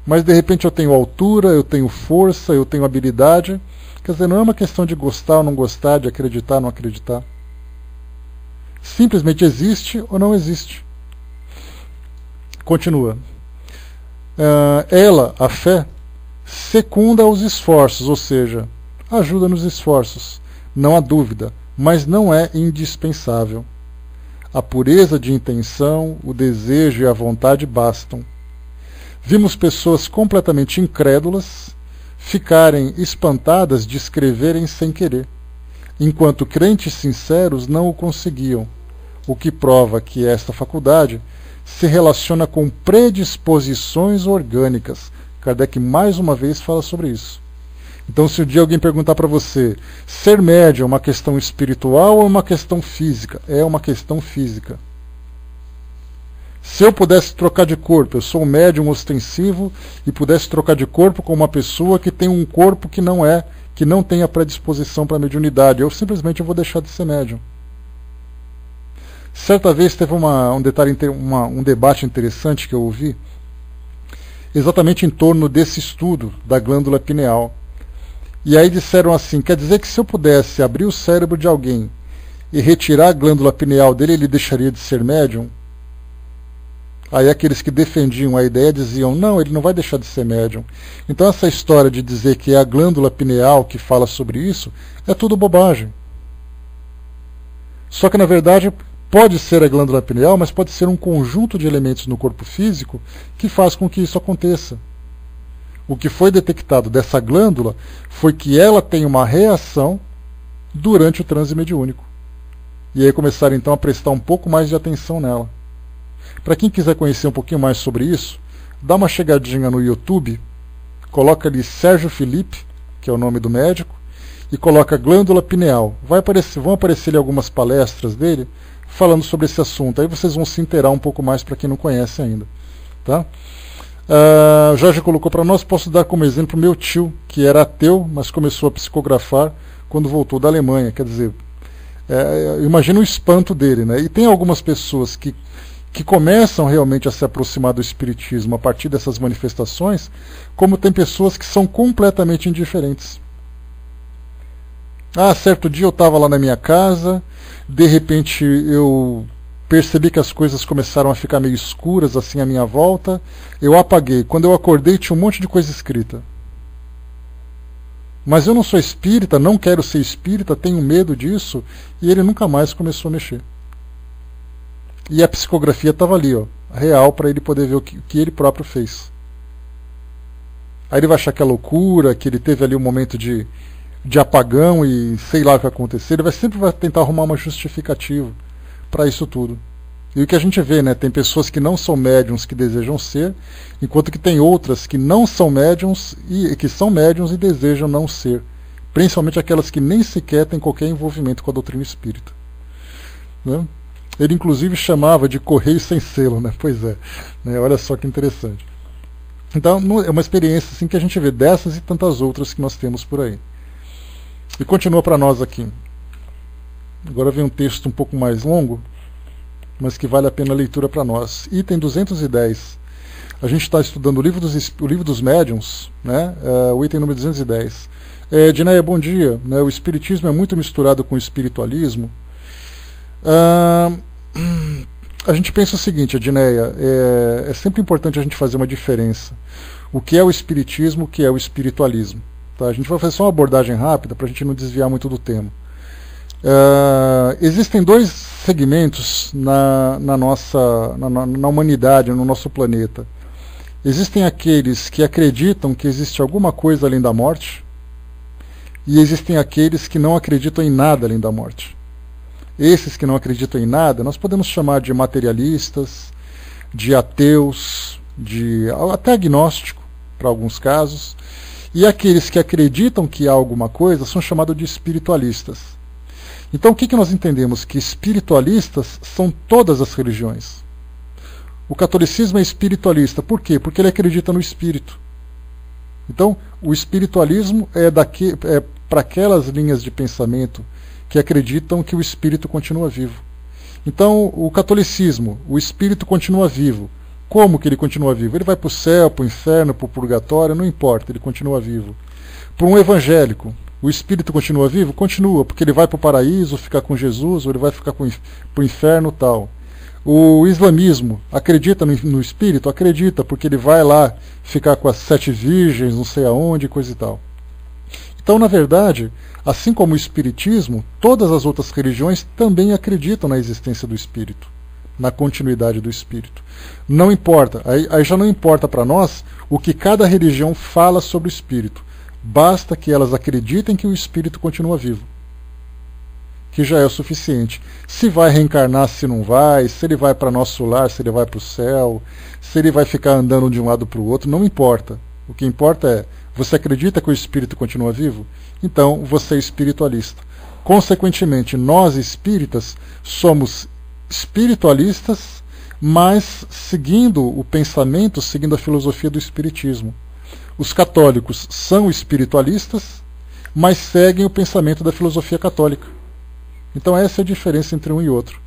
mas de repente eu tenho altura, eu tenho força, eu tenho habilidade. Quer dizer, não é uma questão de gostar ou não gostar, de acreditar ou não acreditar. Simplesmente existe ou não existe. Continua. Ela, a fé, secunda os esforços, ou seja, ajuda nos esforços, não há dúvida, mas não é indispensável. A pureza de intenção, o desejo e a vontade bastam. Vimos pessoas completamente incrédulas ficarem espantadas de escreverem sem querer, enquanto crentes sinceros não o conseguiam, o que prova que esta faculdade se relaciona com predisposições orgânicas. Kardec mais uma vez fala sobre isso. Então, se um dia alguém perguntar para você, ser médium é uma questão espiritual ou uma questão física? É uma questão física. Se eu pudesse trocar de corpo, eu sou um médium ostensivo e pudesse trocar de corpo com uma pessoa que tem um corpo que não tem a predisposição para a mediunidade, eu simplesmente vou deixar de ser médium. Certa vez teve um debate interessante que eu ouvi, exatamente em torno desse estudo da glândula pineal. E aí disseram assim: quer dizer que se eu pudesse abrir o cérebro de alguém e retirar a glândula pineal dele, ele deixaria de ser médium? Aí aqueles que defendiam a ideia diziam, não, ele não vai deixar de ser médium. Então essa história de dizer que é a glândula pineal que fala sobre isso, é tudo bobagem. Só que na verdade pode ser a glândula pineal, mas pode ser um conjunto de elementos no corpo físico que faz com que isso aconteça. O que foi detectado dessa glândula foi que ela tem uma reação durante o transe mediúnico. E aí começaram então a prestar um pouco mais de atenção nela. Para quem quiser conhecer um pouquinho mais sobre isso, dá uma chegadinha no YouTube, coloca ali Sérgio Felipe, que é o nome do médico, e coloca glândula pineal. Vão aparecer ali algumas palestras dele falando sobre esse assunto. Aí vocês vão se inteirar um pouco mais para quem não conhece ainda. Tá? Jorge colocou para nós, posso dar como exemplo meu tio, que era ateu, mas começou a psicografar quando voltou da Alemanha. Quer dizer, imagina o espanto dele. Né? E tem algumas pessoas que começam realmente a se aproximar do espiritismo a partir dessas manifestações, como tem pessoas que são completamente indiferentes. Certo dia eu estava lá na minha casa, de repente eu percebi que as coisas começaram a ficar meio escuras assim à minha volta, eu apaguei. Quando eu acordei tinha um monte de coisa escrita. Mas eu não sou espírita, não quero ser espírita, tenho medo disso, e ele nunca mais começou a mexer. E a psicografia estava ali, ó, real, para ele poder ver o que ele próprio fez. Aí ele vai achar que é loucura, que ele teve ali um momento de apagão e sei lá o que aconteceu. Ele sempre vai tentar arrumar uma justificativa para isso tudo. E o que a gente vê, né, tem pessoas que não são médiums que desejam ser, enquanto que tem outras que não são médiums e que são médiums e desejam não ser. Principalmente aquelas que nem sequer têm qualquer envolvimento com a doutrina espírita. Né? Ele inclusive chamava de correio sem selo, né? Pois é, né? Olha só que interessante. Então é uma experiência assim, que a gente vê dessas e tantas outras que nós temos por aí. E continua para nós aqui. Agora vem um texto um pouco mais longo, mas que vale a pena a leitura para nós. Item 210. A gente está estudando o livro dos médiuns, né? O item número 210. Dinéia, bom dia. Né? O espiritismo é muito misturado com o espiritualismo. A gente pensa o seguinte, Dinéia, é sempre importante a gente fazer uma diferença. O que é o espiritismo, o que é o espiritualismo. Tá? A gente vai fazer só uma abordagem rápida para a gente não desviar muito do tema. Existem dois segmentos na humanidade, no nosso planeta. Existem aqueles que acreditam que existe alguma coisa além da morte, e existem aqueles que não acreditam em nada além da morte. Esses que não acreditam em nada, nós podemos chamar de materialistas, de ateus, até agnóstico, para alguns casos. E aqueles que acreditam que há alguma coisa são chamados de espiritualistas. Então o que nós entendemos? Que espiritualistas são todas as religiões. O catolicismo é espiritualista. Por quê? Porque ele acredita no espírito. Então o espiritualismo é para aquelas linhas de pensamento que acreditam que o espírito continua vivo. Então, o catolicismo, o espírito continua vivo. Como que ele continua vivo? Ele vai para o céu, para o inferno, para o purgatório, não importa, ele continua vivo. Para um evangélico, o espírito continua vivo? Continua, porque ele vai para o paraíso, ficar com Jesus, ou ele vai ficar para o inferno tal. O islamismo acredita no espírito? Acredita, porque ele vai lá ficar com as 7 virgens, não sei aonde, coisa e tal. Então, na verdade, assim como o espiritismo, todas as outras religiões também acreditam na existência do espírito, na continuidade do espírito. Não importa, aí já não importa para nós o que cada religião fala sobre o espírito. Basta que elas acreditem que o espírito continua vivo, que já é o suficiente. Se vai reencarnar, se não vai, se ele vai para nosso lar, se ele vai para o céu, se ele vai ficar andando de um lado para o outro, não importa. O que importa é, você acredita que o espírito continua vivo? Então você é espiritualista. Consequentemente, nós espíritas somos espiritualistas, mas seguindo o pensamento, seguindo a filosofia do espiritismo. Os católicos são espiritualistas, mas seguem o pensamento da filosofia católica. Então essa é a diferença entre um e outro.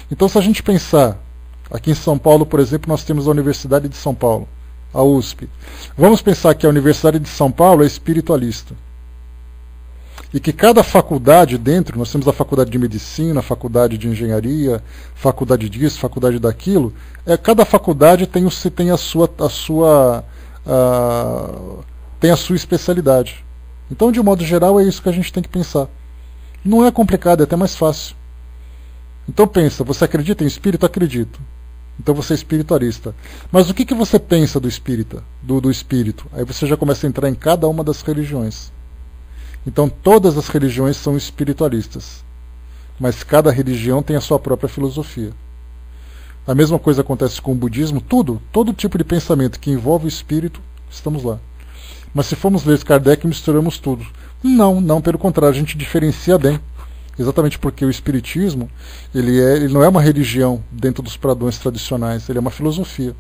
Então se a gente pensar, aqui em São Paulo, por exemplo, nós temos a Universidade de São Paulo, a USP. Vamos pensar que a Universidade de São Paulo é espiritualista. e que cada faculdade dentro, nós temos a faculdade de medicina, a faculdade de engenharia, faculdade disso, faculdade daquilo, cada faculdade tem a sua especialidade. Então, de modo geral, é isso que a gente tem que pensar. Não é complicado, é até mais fácil. Então pensa, você acredita em espírito? Acredito. Então você é espiritualista. Mas o que você pensa do espírita, do espírito? Aí você já começa a entrar em cada uma das religiões. Então todas as religiões são espiritualistas. Mas cada religião tem a sua própria filosofia. A mesma coisa acontece com o budismo, todo tipo de pensamento que envolve o espírito, estamos lá. Mas se formos ler Kardec, misturamos tudo. Não, pelo contrário, a gente diferencia bem. Exatamente porque o espiritismo ele não é uma religião dentro dos padrões tradicionais, ele é uma filosofia,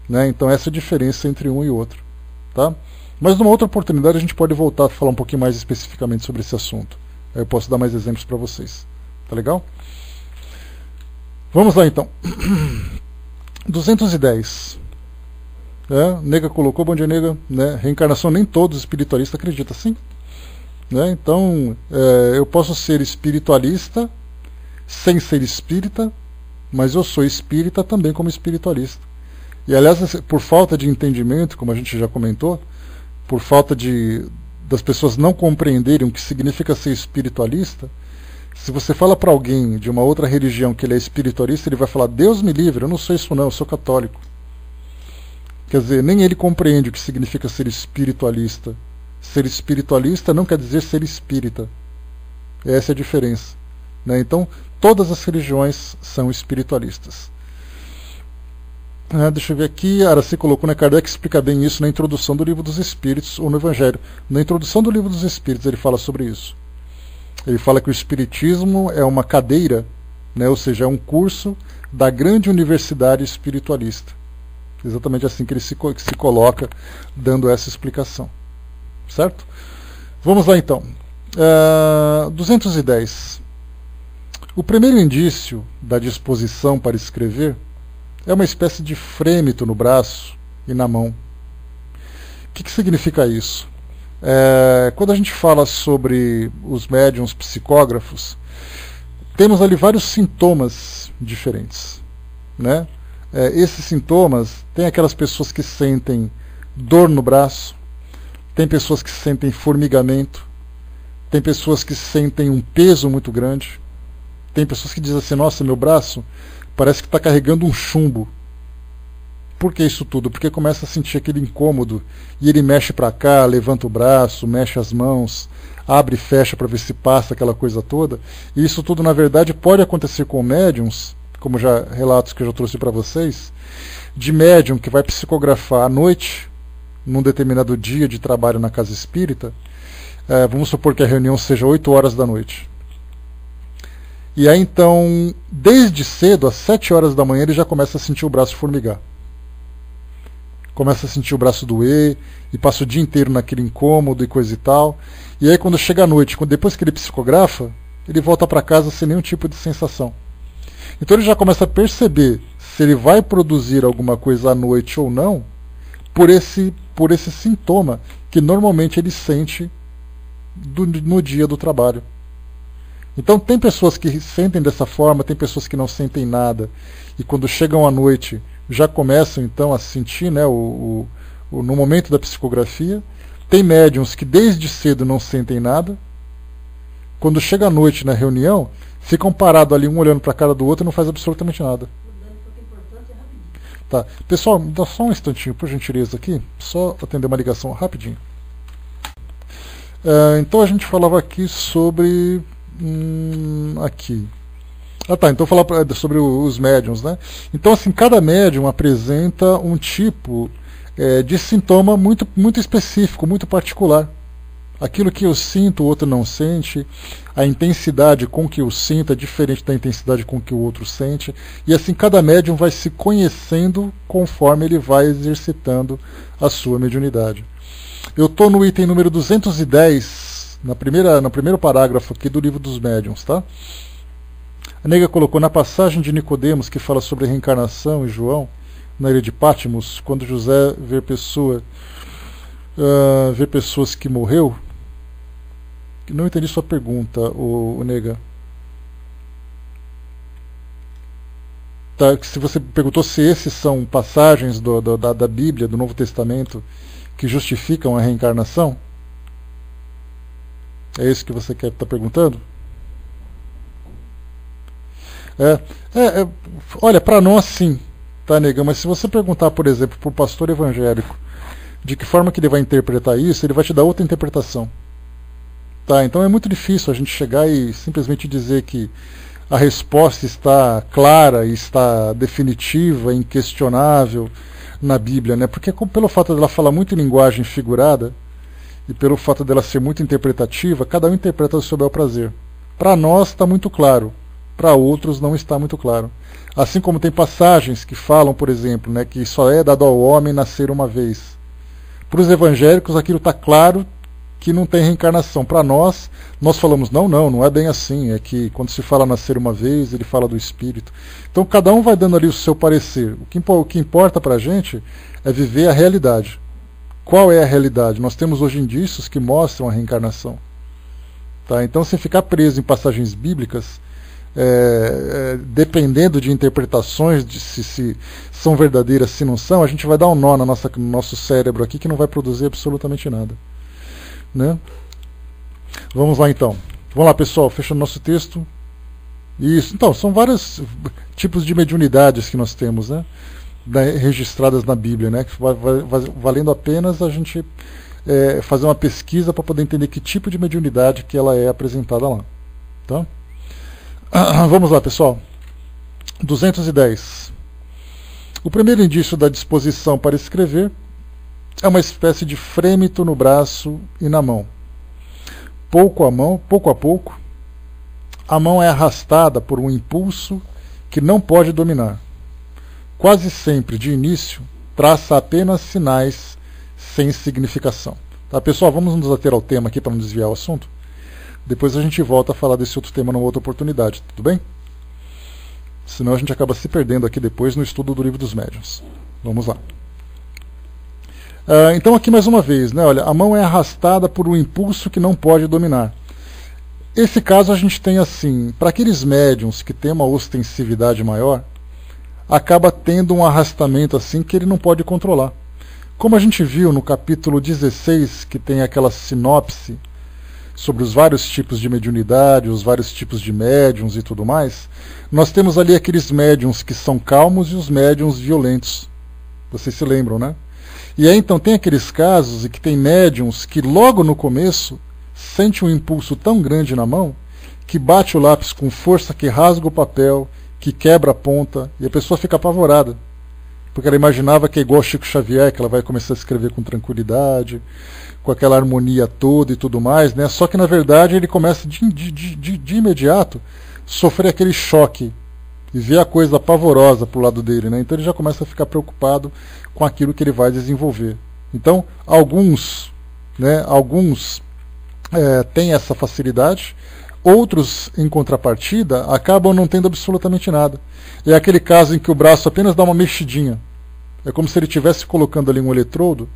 né? Então essa é a diferença entre um e outro, tá? Mas numa outra oportunidade a gente pode voltar a falar um pouquinho mais especificamente sobre esse assunto. Aí eu posso dar mais exemplos para vocês, tá legal? Vamos lá então. 210. Nega colocou, bom dia nega, né? Reencarnação nem todos os espiritualistas acreditam, sim. Então, eu posso ser espiritualista sem ser espírita, mas eu sou espírita também como espiritualista. E, aliás, por falta de entendimento, como a gente já comentou, por falta das pessoas não compreenderem o que significa ser espiritualista, se você fala para alguém de uma outra religião que ele é espiritualista, ele vai falar, Deus me livre, eu não sou isso não, eu sou católico. Quer dizer, nem ele compreende o que significa ser espiritualista. Ser espiritualista não quer dizer ser espírita. Essa é a diferença, né? Então, todas as religiões são espiritualistas. Deixa eu ver aqui, Araci colocou, né? Kardec explica bem isso na introdução do Livro dos Espíritos ou no Evangelho. Na introdução do Livro dos Espíritos ele fala sobre isso. Ele fala que o Espiritismo é uma cadeira, né? Ou seja, é um curso da grande universidade espiritualista. Exatamente assim que ele se coloca, dando essa explicação. Certo? Vamos lá então. 210. O primeiro indício da disposição para escrever é uma espécie de frêmito no braço e na mão. O que significa isso? Quando a gente fala sobre os médiuns psicógrafos, temos ali vários sintomas diferentes, né? Esses sintomas, tem aquelas pessoas que sentem dor no braço, tem pessoas que sentem formigamento, tem pessoas que sentem um peso muito grande, tem pessoas que dizem assim, nossa, meu braço parece que está carregando um chumbo. Por que isso tudo? Porque começa a sentir aquele incômodo, e ele mexe para cá, levanta o braço, mexe as mãos, abre e fecha para ver se passa aquela coisa toda, e isso tudo na verdade pode acontecer com médiums, como já relatos que eu já trouxe para vocês, de médium que vai psicografar à noite, num determinado dia de trabalho na casa espírita, vamos supor que a reunião seja 8 horas da noite. E aí então, desde cedo, às 7 horas da manhã, ele já começa a sentir o braço formigar. Começa a sentir o braço doer, e passa o dia inteiro naquele incômodo e coisa e tal. E aí quando chega a noite, depois que ele psicografa, ele volta para casa sem nenhum tipo de sensação. Então ele já começa a perceber se ele vai produzir alguma coisa à noite ou não, por esse sintoma que normalmente ele sente no dia do trabalho. Então tem pessoas que sentem dessa forma, tem pessoas que não sentem nada, e quando chegam à noite já começam então a sentir, né, no momento da psicografia. Tem médiums que desde cedo não sentem nada, quando chega à noite na reunião, ficam parados ali, um olhando para a cara do outro e não faz absolutamente nada. Tá. Pessoal, dá só um instantinho, por gentileza, aqui. Só atender uma ligação rapidinho. Então a gente falava aqui sobre... aqui. Tá, então falar sobre os médiums, né? Então, assim, cada médium apresenta um tipo de sintoma muito, muito específico, muito particular. Aquilo que eu sinto, o outro não sente. A intensidade com que eu sinto é diferente da intensidade com que o outro sente. E assim, cada médium vai se conhecendo conforme ele vai exercitando a sua mediunidade. Eu estou no item número 210, no primeiro parágrafo aqui do Livro dos Médiuns, tá? A nega colocou na passagem de Nicodemos, que fala sobre a reencarnação, e João, na ilha de Patmos, quando José vê pessoas que morreu, Não entendi sua pergunta, o Nega. Tá, se você perguntou se esses são passagens da Bíblia, do Novo Testamento, que justificam a reencarnação? É isso que você quer estar perguntando? Olha, para nós sim, tá, Nega? Mas se você perguntar, por exemplo, para o pastor evangélico de que forma que ele vai interpretar isso, ele vai te dar outra interpretação. Tá? Então é muito difícil a gente chegar e simplesmente dizer que a resposta está clara, está definitiva, inquestionável na Bíblia, né? Porque pelo fato dela falar muito em linguagem figurada e pelo fato dela ser muito interpretativa, cada um interpreta do seu bel prazer. Para nós está muito claro, para outros não está muito claro. Assim como tem passagens que falam, por exemplo, né, que só é dado ao homem nascer uma vez. Para os evangélicos aquilo está claro que não tem reencarnação. Para nós falamos, não é bem assim, é que quando se fala nascer uma vez, ele fala do espírito. Então cada um vai dando ali o seu parecer. O que importa para a gente é viver a realidade. Qual é a realidade? Nós temos hoje indícios que mostram a reencarnação. Tá? Então, sem ficar preso em passagens bíblicas, dependendo de interpretações, de se são verdadeiras, se não são, a gente vai dar um nó no nosso cérebro aqui que não vai produzir absolutamente nada. Né? Vamos lá então. Vamos lá, pessoal, fechando nosso texto. Isso. Então, são vários tipos de mediunidades que nós temos, né? Registradas na Bíblia, né? Valendo apenas a gente fazer uma pesquisa para poder entender que tipo de mediunidade que ela é apresentada lá. Tá? Vamos lá, pessoal. 210. O primeiro indício da disposição para escrever é uma espécie de frêmito no braço e na mão. Pouco a pouco, a mão é arrastada por um impulso que não pode dominar. Quase sempre, de início, traça apenas sinais sem significação. Tá, pessoal, vamos nos ater ao tema aqui para não desviar o assunto. Depois a gente volta a falar desse outro tema numa outra oportunidade, tudo bem? Senão a gente acaba se perdendo aqui depois no estudo do Livro dos Médiuns. Vamos lá. Então aqui mais uma vez, né, olha, a mão é arrastada por um impulso que não pode dominar. Esse caso a gente tem assim, para aqueles médiuns que têm uma ostensividade maior, acaba tendo um arrastamento assim que ele não pode controlar. Como a gente viu no capítulo 16, que tem aquela sinopse sobre os vários tipos de mediunidade, os vários tipos de médiuns e tudo mais, nós temos ali aqueles médiuns que são calmos e os médiuns violentos. Vocês se lembram, né? E aí então tem aqueles casos em que tem médiuns que logo no começo sente um impulso tão grande na mão que bate o lápis com força, que rasga o papel, que quebra a ponta, e a pessoa fica apavorada. Porque ela imaginava que é igual Chico Xavier, que ela vai começar a escrever com tranquilidade, com aquela harmonia toda e tudo mais, né? Só que na verdade ele começa de imediato sofrer aquele choque e ver a coisa pavorosa pro lado dele, né? Então ele já começa a ficar preocupado com aquilo que ele vai desenvolver. Então alguns têm essa facilidade, outros em contrapartida acabam não tendo absolutamente nada. É aquele caso em que o braço apenas dá uma mexidinha. É como se ele estivesse colocando ali um eletrodo,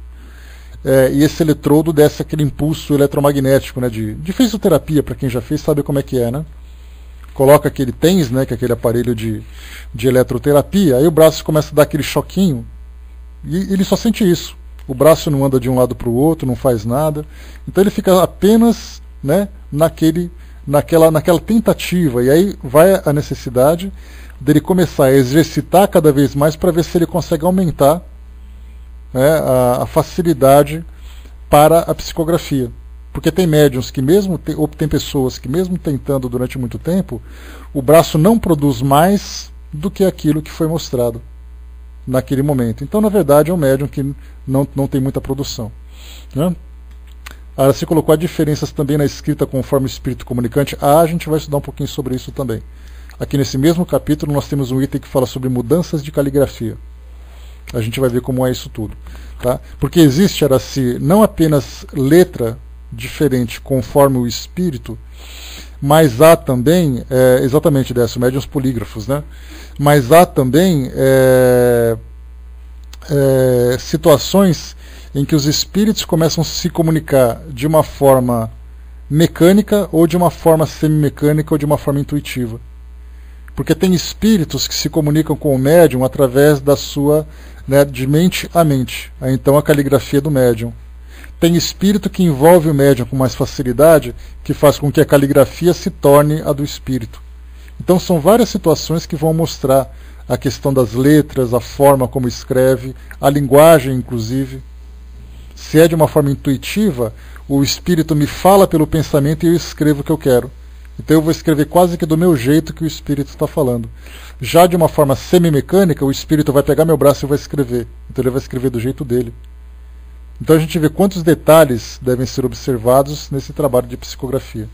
e esse eletrodo desse aquele impulso eletromagnético, né, de fisioterapia, para quem já fez sabe como é que é, né? Coloca aquele TENS, né, que é aquele aparelho de eletroterapia, aí o braço começa a dar aquele choquinho, e ele só sente isso. O braço não anda de um lado para o outro, não faz nada. Então ele fica apenas, né, naquela tentativa, e aí vai a necessidade dele começar a exercitar cada vez mais para ver se ele consegue aumentar, né, a facilidade para a psicografia. Porque tem médiuns que ou tem pessoas que mesmo tentando durante muito tempo, o braço não produz mais do que aquilo que foi mostrado naquele momento. Então, na verdade, é um médium que não tem muita produção, né? Você colocou as diferenças também na escrita conforme o espírito comunicante. A gente vai estudar um pouquinho sobre isso também. Aqui nesse mesmo capítulo nós temos um item que fala sobre mudanças de caligrafia. A gente vai ver como é isso tudo. Tá? Porque existe, Araci, não apenas letra diferente conforme o espírito, mas há também, exatamente dessa, médiuns polígrafos, né? Mas há também situações em que os espíritos começam a se comunicar de uma forma mecânica ou de uma forma semi-mecânica ou de uma forma intuitiva. Porque tem espíritos que se comunicam com o médium através da sua, né, de mente a mente. Aí, então a caligrafia do médium. Tem espírito que envolve o médium com mais facilidade, que faz com que a caligrafia se torne a do espírito. Então são várias situações que vão mostrar a questão das letras, a forma como escreve, a linguagem inclusive. Se é de uma forma intuitiva, o espírito me fala pelo pensamento e eu escrevo o que eu quero. Então eu vou escrever quase que do meu jeito que o espírito está falando. Já de uma forma semi-mecânica, o espírito vai pegar meu braço e vai escrever. Então ele vai escrever do jeito dele. Então a gente vê quantos detalhes devem ser observados nesse trabalho de psicografia.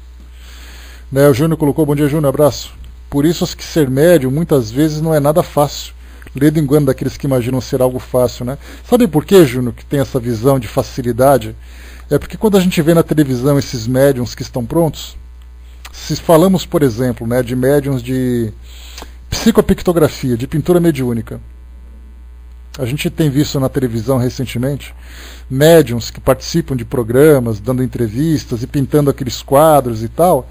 Né, o Júnior colocou, bom dia Júnior, abraço. Por isso que ser médium muitas vezes não é nada fácil. Ledo engano daqueles que imaginam ser algo fácil, né? Sabe por que, Júnior, que tem essa visão de facilidade? É porque quando a gente vê na televisão esses médiums que estão prontos, se falamos, por exemplo, né, de médiums de psicopictografia, de pintura mediúnica, a gente tem visto na televisão recentemente médiums que participam de programas, dando entrevistas e pintando aqueles quadros e tal.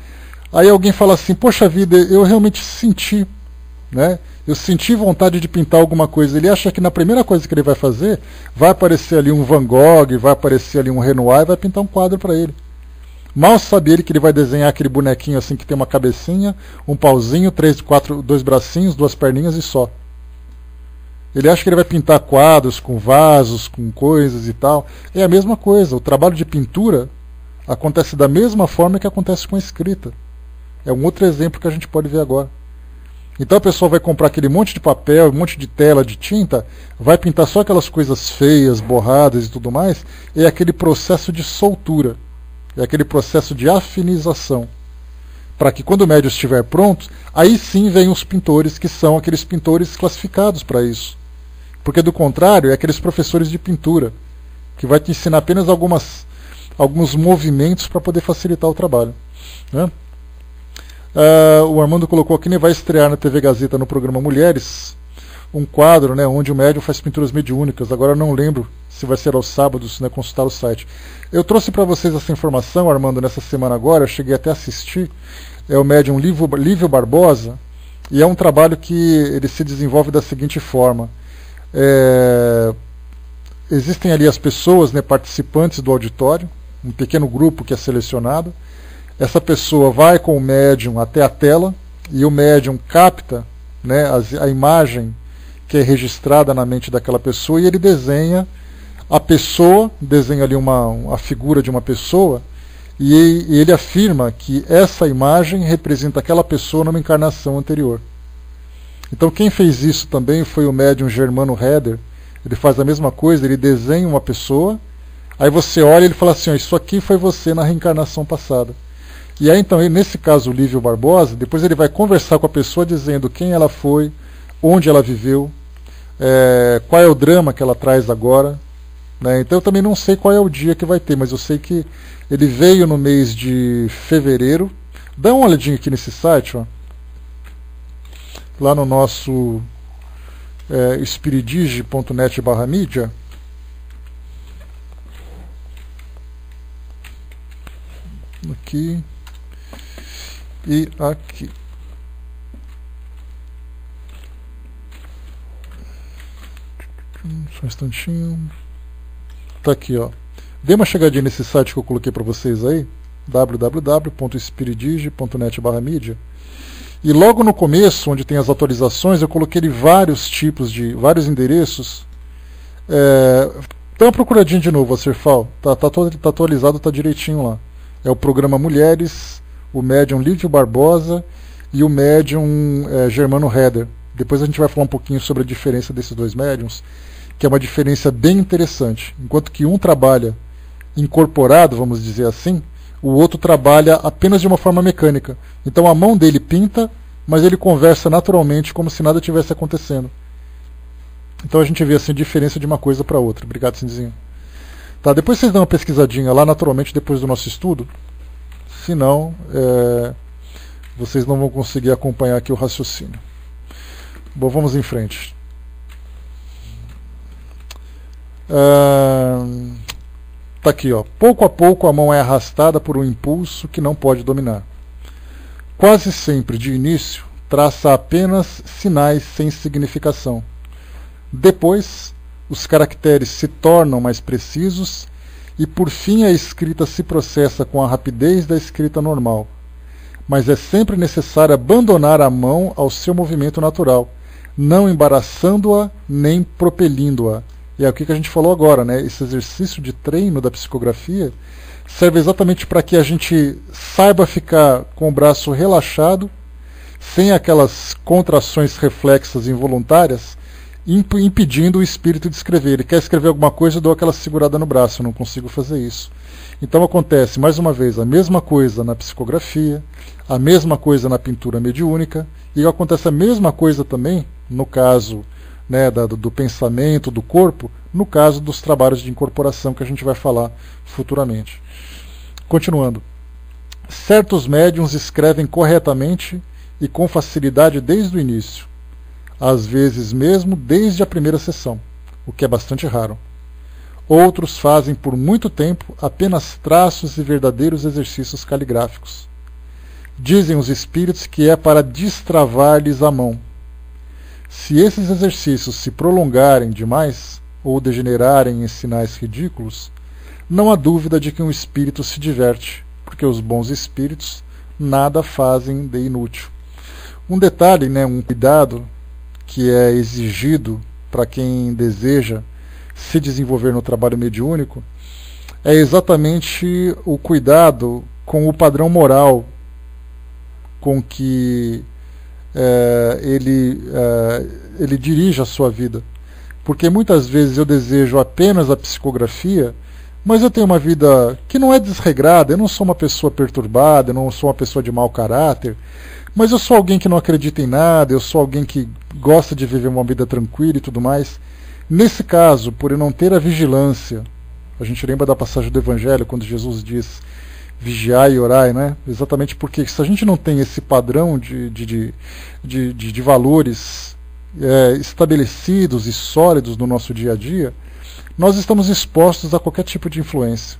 Aí alguém fala assim, poxa vida, eu realmente senti, né? Eu senti vontade de pintar alguma coisa. Ele acha que na primeira coisa que ele vai fazer, vai aparecer ali um Van Gogh, vai aparecer ali um Renoir e vai pintar um quadro para ele. Mal sabe ele que ele vai desenhar aquele bonequinho assim que tem uma cabecinha, um pauzinho, 3, 4, 2 bracinhos, 2 perninhas e só. Ele acha que ele vai pintar quadros com vasos, com coisas e tal. É a mesma coisa. O trabalho de pintura acontece da mesma forma que acontece com a escrita. É um outro exemplo que a gente pode ver agora. Então a pessoa vai comprar aquele monte de papel, um monte de tela, de tinta, vai pintar só aquelas coisas feias, borradas e tudo mais. É aquele processo de soltura. É aquele processo de afinização. Para que quando o médium estiver pronto, aí sim vem os pintores, que são aqueles pintores classificados para isso. Porque do contrário, é aqueles professores de pintura, que vai te ensinar apenas alguns movimentos para poder facilitar o trabalho. Né? O Armando colocou aqui, né, vai estrear na TV Gazeta no programa Mulheres, um quadro, né, onde o médium faz pinturas mediúnicas. Agora eu não lembro se vai ser aos sábados, né, consultar o site. Eu trouxe para vocês essa informação, Armando, nessa semana agora, eu cheguei até a assistir. É o médium Lívio Barbosa, e é um trabalho que ele se desenvolve da seguinte forma. Existem ali as pessoas, né, participantes do auditório, um pequeno grupo que é selecionado. Essa pessoa vai com o médium até a tela, e o médium capta, né, a imagem que é registrada na mente daquela pessoa, e ele desenha a pessoa, desenha ali a figura de uma pessoa, e ele afirma que essa imagem representa aquela pessoa numa encarnação anterior. Então quem fez isso também foi o médium Germano Heder. Ele faz a mesma coisa, ele desenha uma pessoa, aí você olha e ele fala assim, ó, isso aqui foi você na reencarnação passada. E aí então, nesse caso o Lívio Barbosa, depois ele vai conversar com a pessoa dizendo quem ela foi, onde ela viveu, qual é o drama que ela traz agora. Né? Então eu também não sei qual é o dia que vai ter, mas eu sei que ele veio no mês de fevereiro. Dá uma olhadinha aqui nesse site, ó. Lá no nosso espiridige.net/mídia. Aqui e aqui. Só um instantinho. Tá aqui, ó. Dê uma chegadinha nesse site que eu coloquei para vocês aí, www.espiridige.net/mídia. E logo no começo, onde tem as atualizações, eu coloquei vários endereços. Dá uma procuradinha de novo, Acerfal. Tá atualizado, tá direitinho lá. É o programa Mulheres, o médium Lívio Barbosa e o médium Germano Heder. Depois a gente vai falar um pouquinho sobre a diferença desses dois médiums, que é uma diferença bem interessante. Enquanto que um trabalha incorporado, vamos dizer assim, o outro trabalha apenas de uma forma mecânica. Então a mão dele pinta, mas ele conversa naturalmente como se nada tivesse acontecendo. Então a gente vê assim a diferença de uma coisa para outra. Obrigado, Cinzinho. Tá, depois vocês dão uma pesquisadinha lá naturalmente depois do nosso estudo. Senão, vocês não vão conseguir acompanhar aqui o raciocínio. Bom, vamos em frente. Está aqui, ó. Pouco a pouco a mão é arrastada por um impulso que não pode dominar. Quase sempre, de início, traça apenas sinais sem significação. Depois, os caracteres se tornam mais precisos e, por fim, a escrita se processa com a rapidez da escrita normal. Mas é sempre necessário abandonar a mão ao seu movimento natural, não embaraçando-a nem propelindo-a. E é o que a gente falou agora, né? Esse exercício de treino da psicografia serve exatamente para que a gente saiba ficar com o braço relaxado, sem aquelas contrações reflexas involuntárias, impedindo o espírito de escrever. Ele quer escrever alguma coisa, eu dou aquela segurada no braço, eu não consigo fazer isso. Então acontece, mais uma vez, a mesma coisa na psicografia, a mesma coisa na pintura mediúnica, e acontece a mesma coisa também no caso, né, do pensamento, do corpo, no caso dos trabalhos de incorporação que a gente vai falar futuramente. Continuando. Certos médiuns escrevem corretamente e com facilidade desde o início, às vezes mesmo desde a primeira sessão, o que é bastante raro. Outros fazem por muito tempo apenas traços e verdadeiros exercícios caligráficos. Dizem os espíritos que é para destravar-lhes a mão. Se esses exercícios se prolongarem demais, ou degenerarem em sinais ridículos, não há dúvida de que um espírito se diverte, porque os bons espíritos nada fazem de inútil. Um detalhe, né, um cuidado que é exigido para quem deseja se desenvolver no trabalho mediúnico, é exatamente o cuidado com o padrão moral com que ele dirige a sua vida. Porque muitas vezes eu desejo apenas a psicografia, mas eu tenho uma vida que não é desregrada, eu não sou uma pessoa perturbada, eu não sou uma pessoa de mau caráter, mas eu sou alguém que não acredita em nada, eu sou alguém que gosta de viver uma vida tranquila e tudo mais. Nesse caso, por eu não ter a vigilância, a gente lembra da passagem do Evangelho, quando Jesus diz vigiai e orai, né? Exatamente porque se a gente não tem esse padrão de valores estabelecidos e sólidos no nosso dia a dia, nós estamos expostos a qualquer tipo de influência.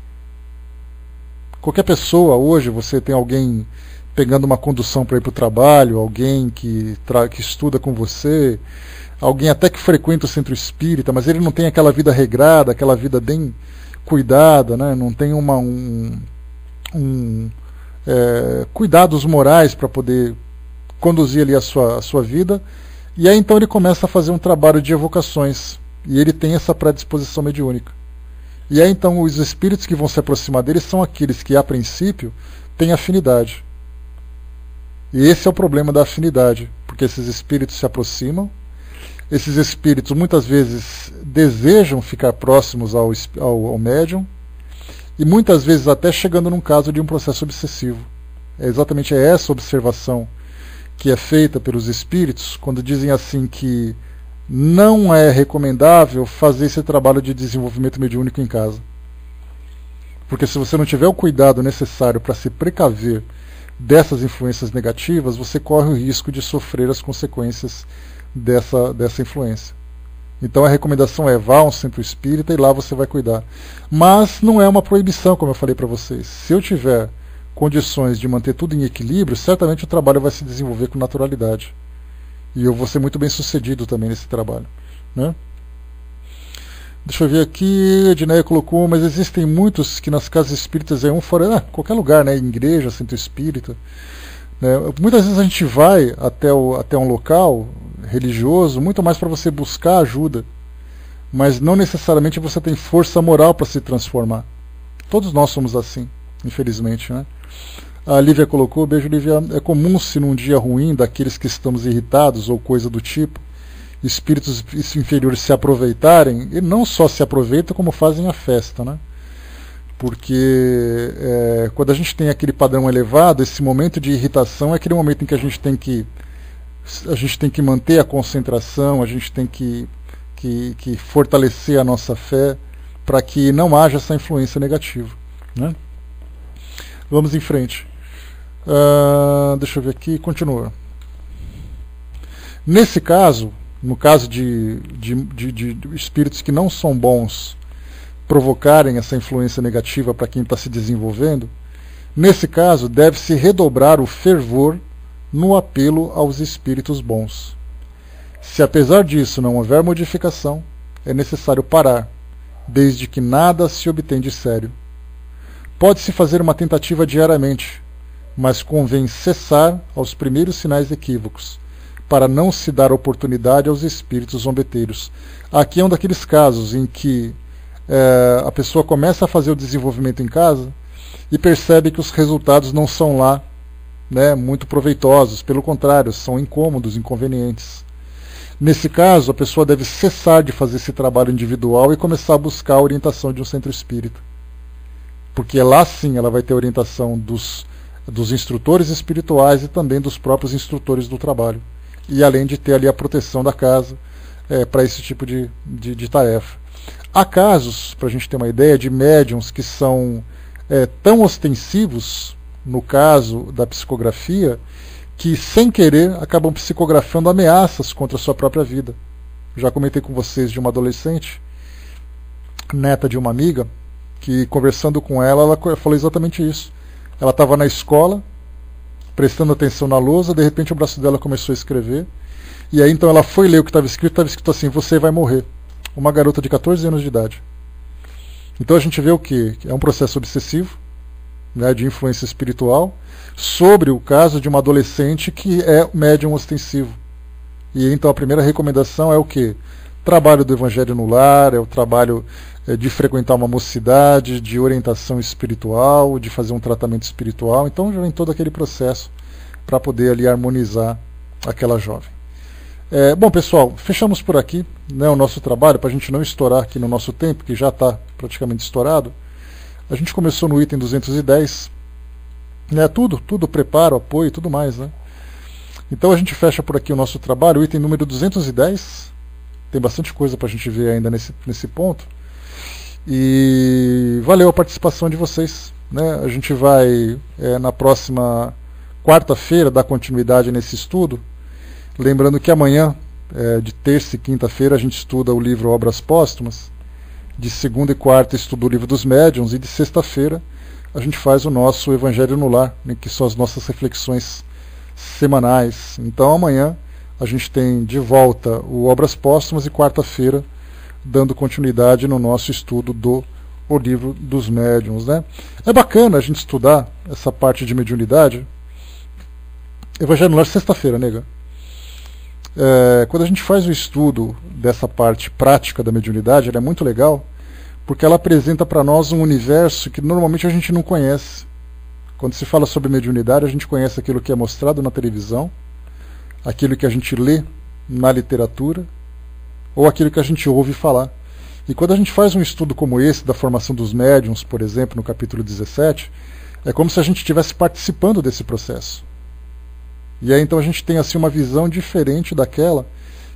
Qualquer pessoa, hoje você tem alguém pegando uma condução para ir para o trabalho, alguém que estuda com você, alguém até que frequenta o centro espírita, mas ele não tem aquela vida regrada, aquela vida bem cuidada, né? Não tem cuidados morais para poder conduzir ali a sua vida, e aí então ele começa a fazer um trabalho de evocações, e ele tem essa predisposição mediúnica. E aí então os espíritos que vão se aproximar dele são aqueles que a princípio têm afinidade. E esse é o problema da afinidade, porque esses espíritos se aproximam, esses espíritos muitas vezes desejam ficar próximos ao médium, e muitas vezes até chegando num caso de um processo obsessivo. É exatamente essa observação que é feita pelos espíritos quando dizem assim que não é recomendável fazer esse trabalho de desenvolvimento mediúnico em casa. Porque se você não tiver o cuidado necessário para se precaver dessas influências negativas, você corre o risco de sofrer as consequências dessa influência. Então a recomendação é vá a um centro espírita e lá você vai cuidar. Mas não é uma proibição, como eu falei para vocês. Se eu tiver condições de manter tudo em equilíbrio, certamente o trabalho vai se desenvolver com naturalidade. E eu vou ser muito bem sucedido também nesse trabalho, né? Deixa eu ver aqui, a Edneia colocou, mas existem muitos que nas casas espíritas é um fora, qualquer lugar, né? Igreja, centro espírita. Né? Muitas vezes a gente vai até um local religioso muito mais para você buscar ajuda, mas não necessariamente você tem força moral para se transformar. Todos nós somos assim, infelizmente, né? A Lívia colocou, beijo Lívia, é comum se num dia ruim daqueles que estamos irritados ou coisa do tipo, espíritos inferiores se aproveitarem, e não só se aproveitam como fazem a festa, né? Porque quando a gente tem aquele padrão elevado, esse momento de irritação é aquele momento em que a gente tem que manter a concentração, a gente tem que fortalecer a nossa fé para que não haja essa influência negativa, né? Vamos em frente. Deixa eu ver aqui, continua. Nesse caso, no caso de espíritos que não são bons, provocarem essa influência negativa para quem está se desenvolvendo, nesse caso deve-se redobrar o fervor no apelo aos espíritos bons. Se apesar disso não houver modificação, é necessário parar, desde que nada se obtém de sério. Pode-se fazer uma tentativa diariamente, mas convém cessar aos primeiros sinais equívocos, para não se dar oportunidade aos espíritos zombeteiros. Aqui é um daqueles casos em que a pessoa começa a fazer o desenvolvimento em casa e percebe que os resultados não são lá, né, muito proveitosos, pelo contrário, são incômodos, inconvenientes. Nesse caso, a pessoa deve cessar de fazer esse trabalho individual e começar a buscar a orientação de um centro espírita. Porque lá sim ela vai ter a orientação dos instrutores espirituais e também dos próprios instrutores do trabalho. E além de ter ali a proteção da casa para esse tipo de tarefa. Há casos, para a gente ter uma ideia, de médiums que são tão ostensivos, no caso da psicografia, que sem querer acabam psicografando ameaças contra a sua própria vida. Já comentei com vocês de uma adolescente, neta de uma amiga, que conversando com ela falou exatamente isso. Ela estava na escola, prestando atenção na lousa, de repente o braço dela começou a escrever, e aí então ela foi ler o que estava escrito assim: você vai morrer. Uma garota de 14 anos de idade. Então a gente vê o que? É um processo obsessivo, né, de influência espiritual, sobre o caso de uma adolescente que é médium ostensivo. E então a primeira recomendação é o que? Trabalho do Evangelho no lar, é o trabalho de frequentar uma mocidade, de orientação espiritual, de fazer um tratamento espiritual. Então já vem todo aquele processo para poder ali harmonizar aquela jovem. Bom, pessoal, fechamos por aqui, né, o nosso trabalho, para a gente não estourar aqui no nosso tempo, que já está praticamente estourado. A gente começou no item 210, né, tudo preparo, apoio e tudo mais, né? Então a gente fecha por aqui o nosso trabalho, o item número 210, tem bastante coisa para a gente ver ainda nesse ponto. E valeu a participação de vocês, né? A gente vai, na próxima quarta-feira, dar continuidade nesse estudo. Lembrando que amanhã, de terça e quinta-feira, a gente estuda o livro Obras Póstumas. De segunda e quarta estuda o livro dos médiuns. E de sexta-feira a gente faz o nosso Evangelho no Lar, né, que são as nossas reflexões semanais. Então amanhã a gente tem de volta o Obras Póstumas e quarta-feira dando continuidade no nosso estudo do o livro dos médiuns, né? É bacana a gente estudar essa parte de mediunidade. Evangelho no Lar, sexta-feira, nega. Quando a gente faz o estudo dessa parte prática da mediunidade, ela é muito legal, porque ela apresenta para nós um universo que normalmente a gente não conhece. Quando se fala sobre mediunidade, a gente conhece aquilo que é mostrado na televisão, aquilo que a gente lê na literatura, ou aquilo que a gente ouve falar. E quando a gente faz um estudo como esse, da formação dos médiuns, por exemplo, no capítulo 17, é como se a gente estivesse participando desse processo. E aí então a gente tem assim uma visão diferente daquela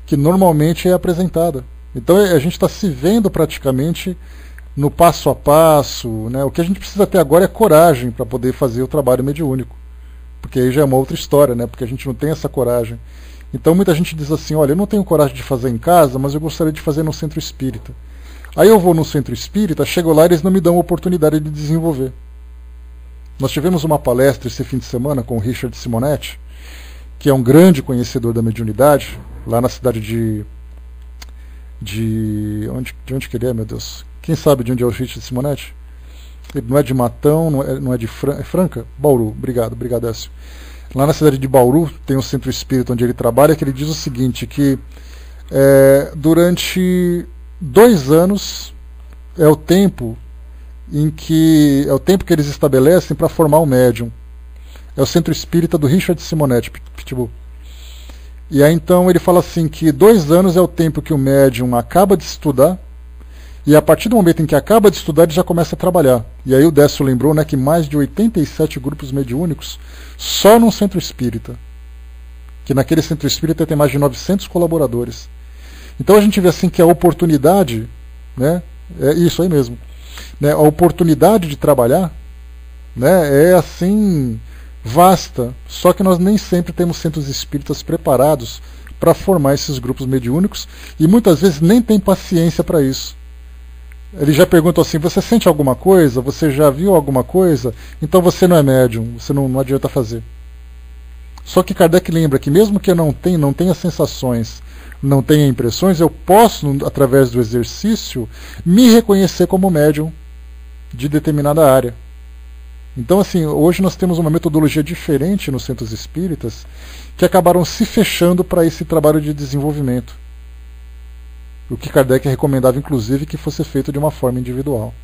que normalmente é apresentada. Então a gente está se vendo praticamente no passo a passo, né? O que a gente precisa ter agora é coragem para poder fazer o trabalho mediúnico. Porque aí já é uma outra história, né? Porque a gente não tem essa coragem. Então muita gente diz assim: olha, eu não tenho coragem de fazer em casa, mas eu gostaria de fazer no centro espírita. Aí eu vou no centro espírita, chego lá e eles não me dão a oportunidade de desenvolver. Nós tivemos uma palestra esse fim de semana com o Richard Simonetti, que é um grande conhecedor da mediunidade, lá na cidade de onde que ele é, meu Deus? Quem sabe de onde é o Richard Simonetti? Ele não é de Matão, não é de Franca? Bauru, obrigado, Écio. Lá na cidade de Bauru tem um centro espírita onde ele trabalha, que ele diz o seguinte, que durante 2 anos é o tempo que eles estabelecem para formar um médium. É o centro espírita do Richard Simonetti, Pitbull. E aí então ele fala assim que 2 anos é o tempo que o médium acaba de estudar, e a partir do momento em que acaba de estudar ele já começa a trabalhar. E aí o Décio lembrou, né, que mais de 87 grupos mediúnicos só num centro espírita. Que naquele centro espírita tem mais de 900 colaboradores. Então a gente vê assim que a oportunidade, né, é isso aí mesmo, né, a oportunidade de trabalhar, né, é assim vasta, só que nós nem sempre temos centros espíritas preparados para formar esses grupos mediúnicos e muitas vezes nem tem paciência para isso. Ele já perguntou assim, você sente alguma coisa? Você já viu alguma coisa? Então você não é médium, você não adianta fazer. Só que Kardec lembra que mesmo que eu não tenha sensações, não tenha impressões, eu posso, através do exercício, me reconhecer como médium de determinada área. Então, assim, hoje nós temos uma metodologia diferente nos centros espíritas que acabaram se fechando para esse trabalho de desenvolvimento. O que Kardec recomendava, inclusive, que fosse feito de uma forma individual.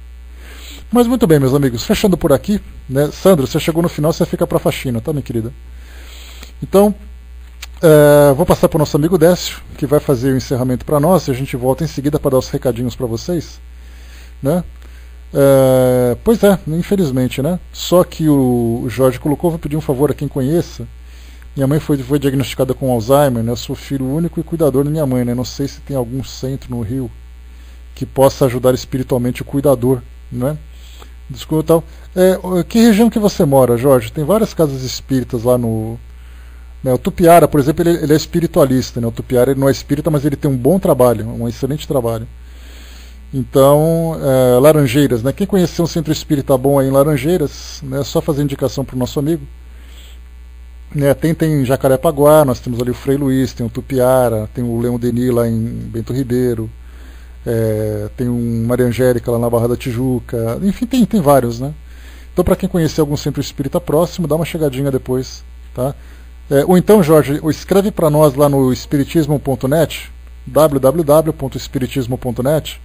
Mas muito bem, meus amigos, fechando por aqui, né? Sandro, você chegou no final, você fica para a faxina, tá, minha querida? Então, vou passar para o nosso amigo Décio, que vai fazer o encerramento para nós, e a gente volta em seguida para dar os recadinhos para vocês, né? Pois é, infelizmente, né? Só que o Jorge colocou, vou pedir um favor a quem conheça. Minha mãe foi diagnosticada com Alzheimer, né? Eu sou filho único e cuidador da minha mãe, né? Não sei se tem algum centro no Rio que possa ajudar espiritualmente o cuidador, né? Desculpa, tal. Que região que você mora, Jorge? Tem várias casas espíritas lá no... O Tupiara, por exemplo, ele é espiritualista, né? O Tupiara ele não é espírita, mas ele tem um bom trabalho, um excelente trabalho. Então, Laranjeiras, né? Quem conheceu um centro espírita bom aí em Laranjeiras, né? É só fazer indicação para o nosso amigo. Né? Tem Jacarepaguá, nós temos ali o Frei Luiz, tem o Tupiara, tem o Leão Denis lá em Bento Ribeiro, tem um Maria Angélica lá na Barra da Tijuca, enfim, tem vários, né? Então, para quem conhecer algum centro espírita próximo, dá uma chegadinha depois, tá? Ou então, Jorge, escreve para nós lá no espiritismo.net, www.espiritismo.net,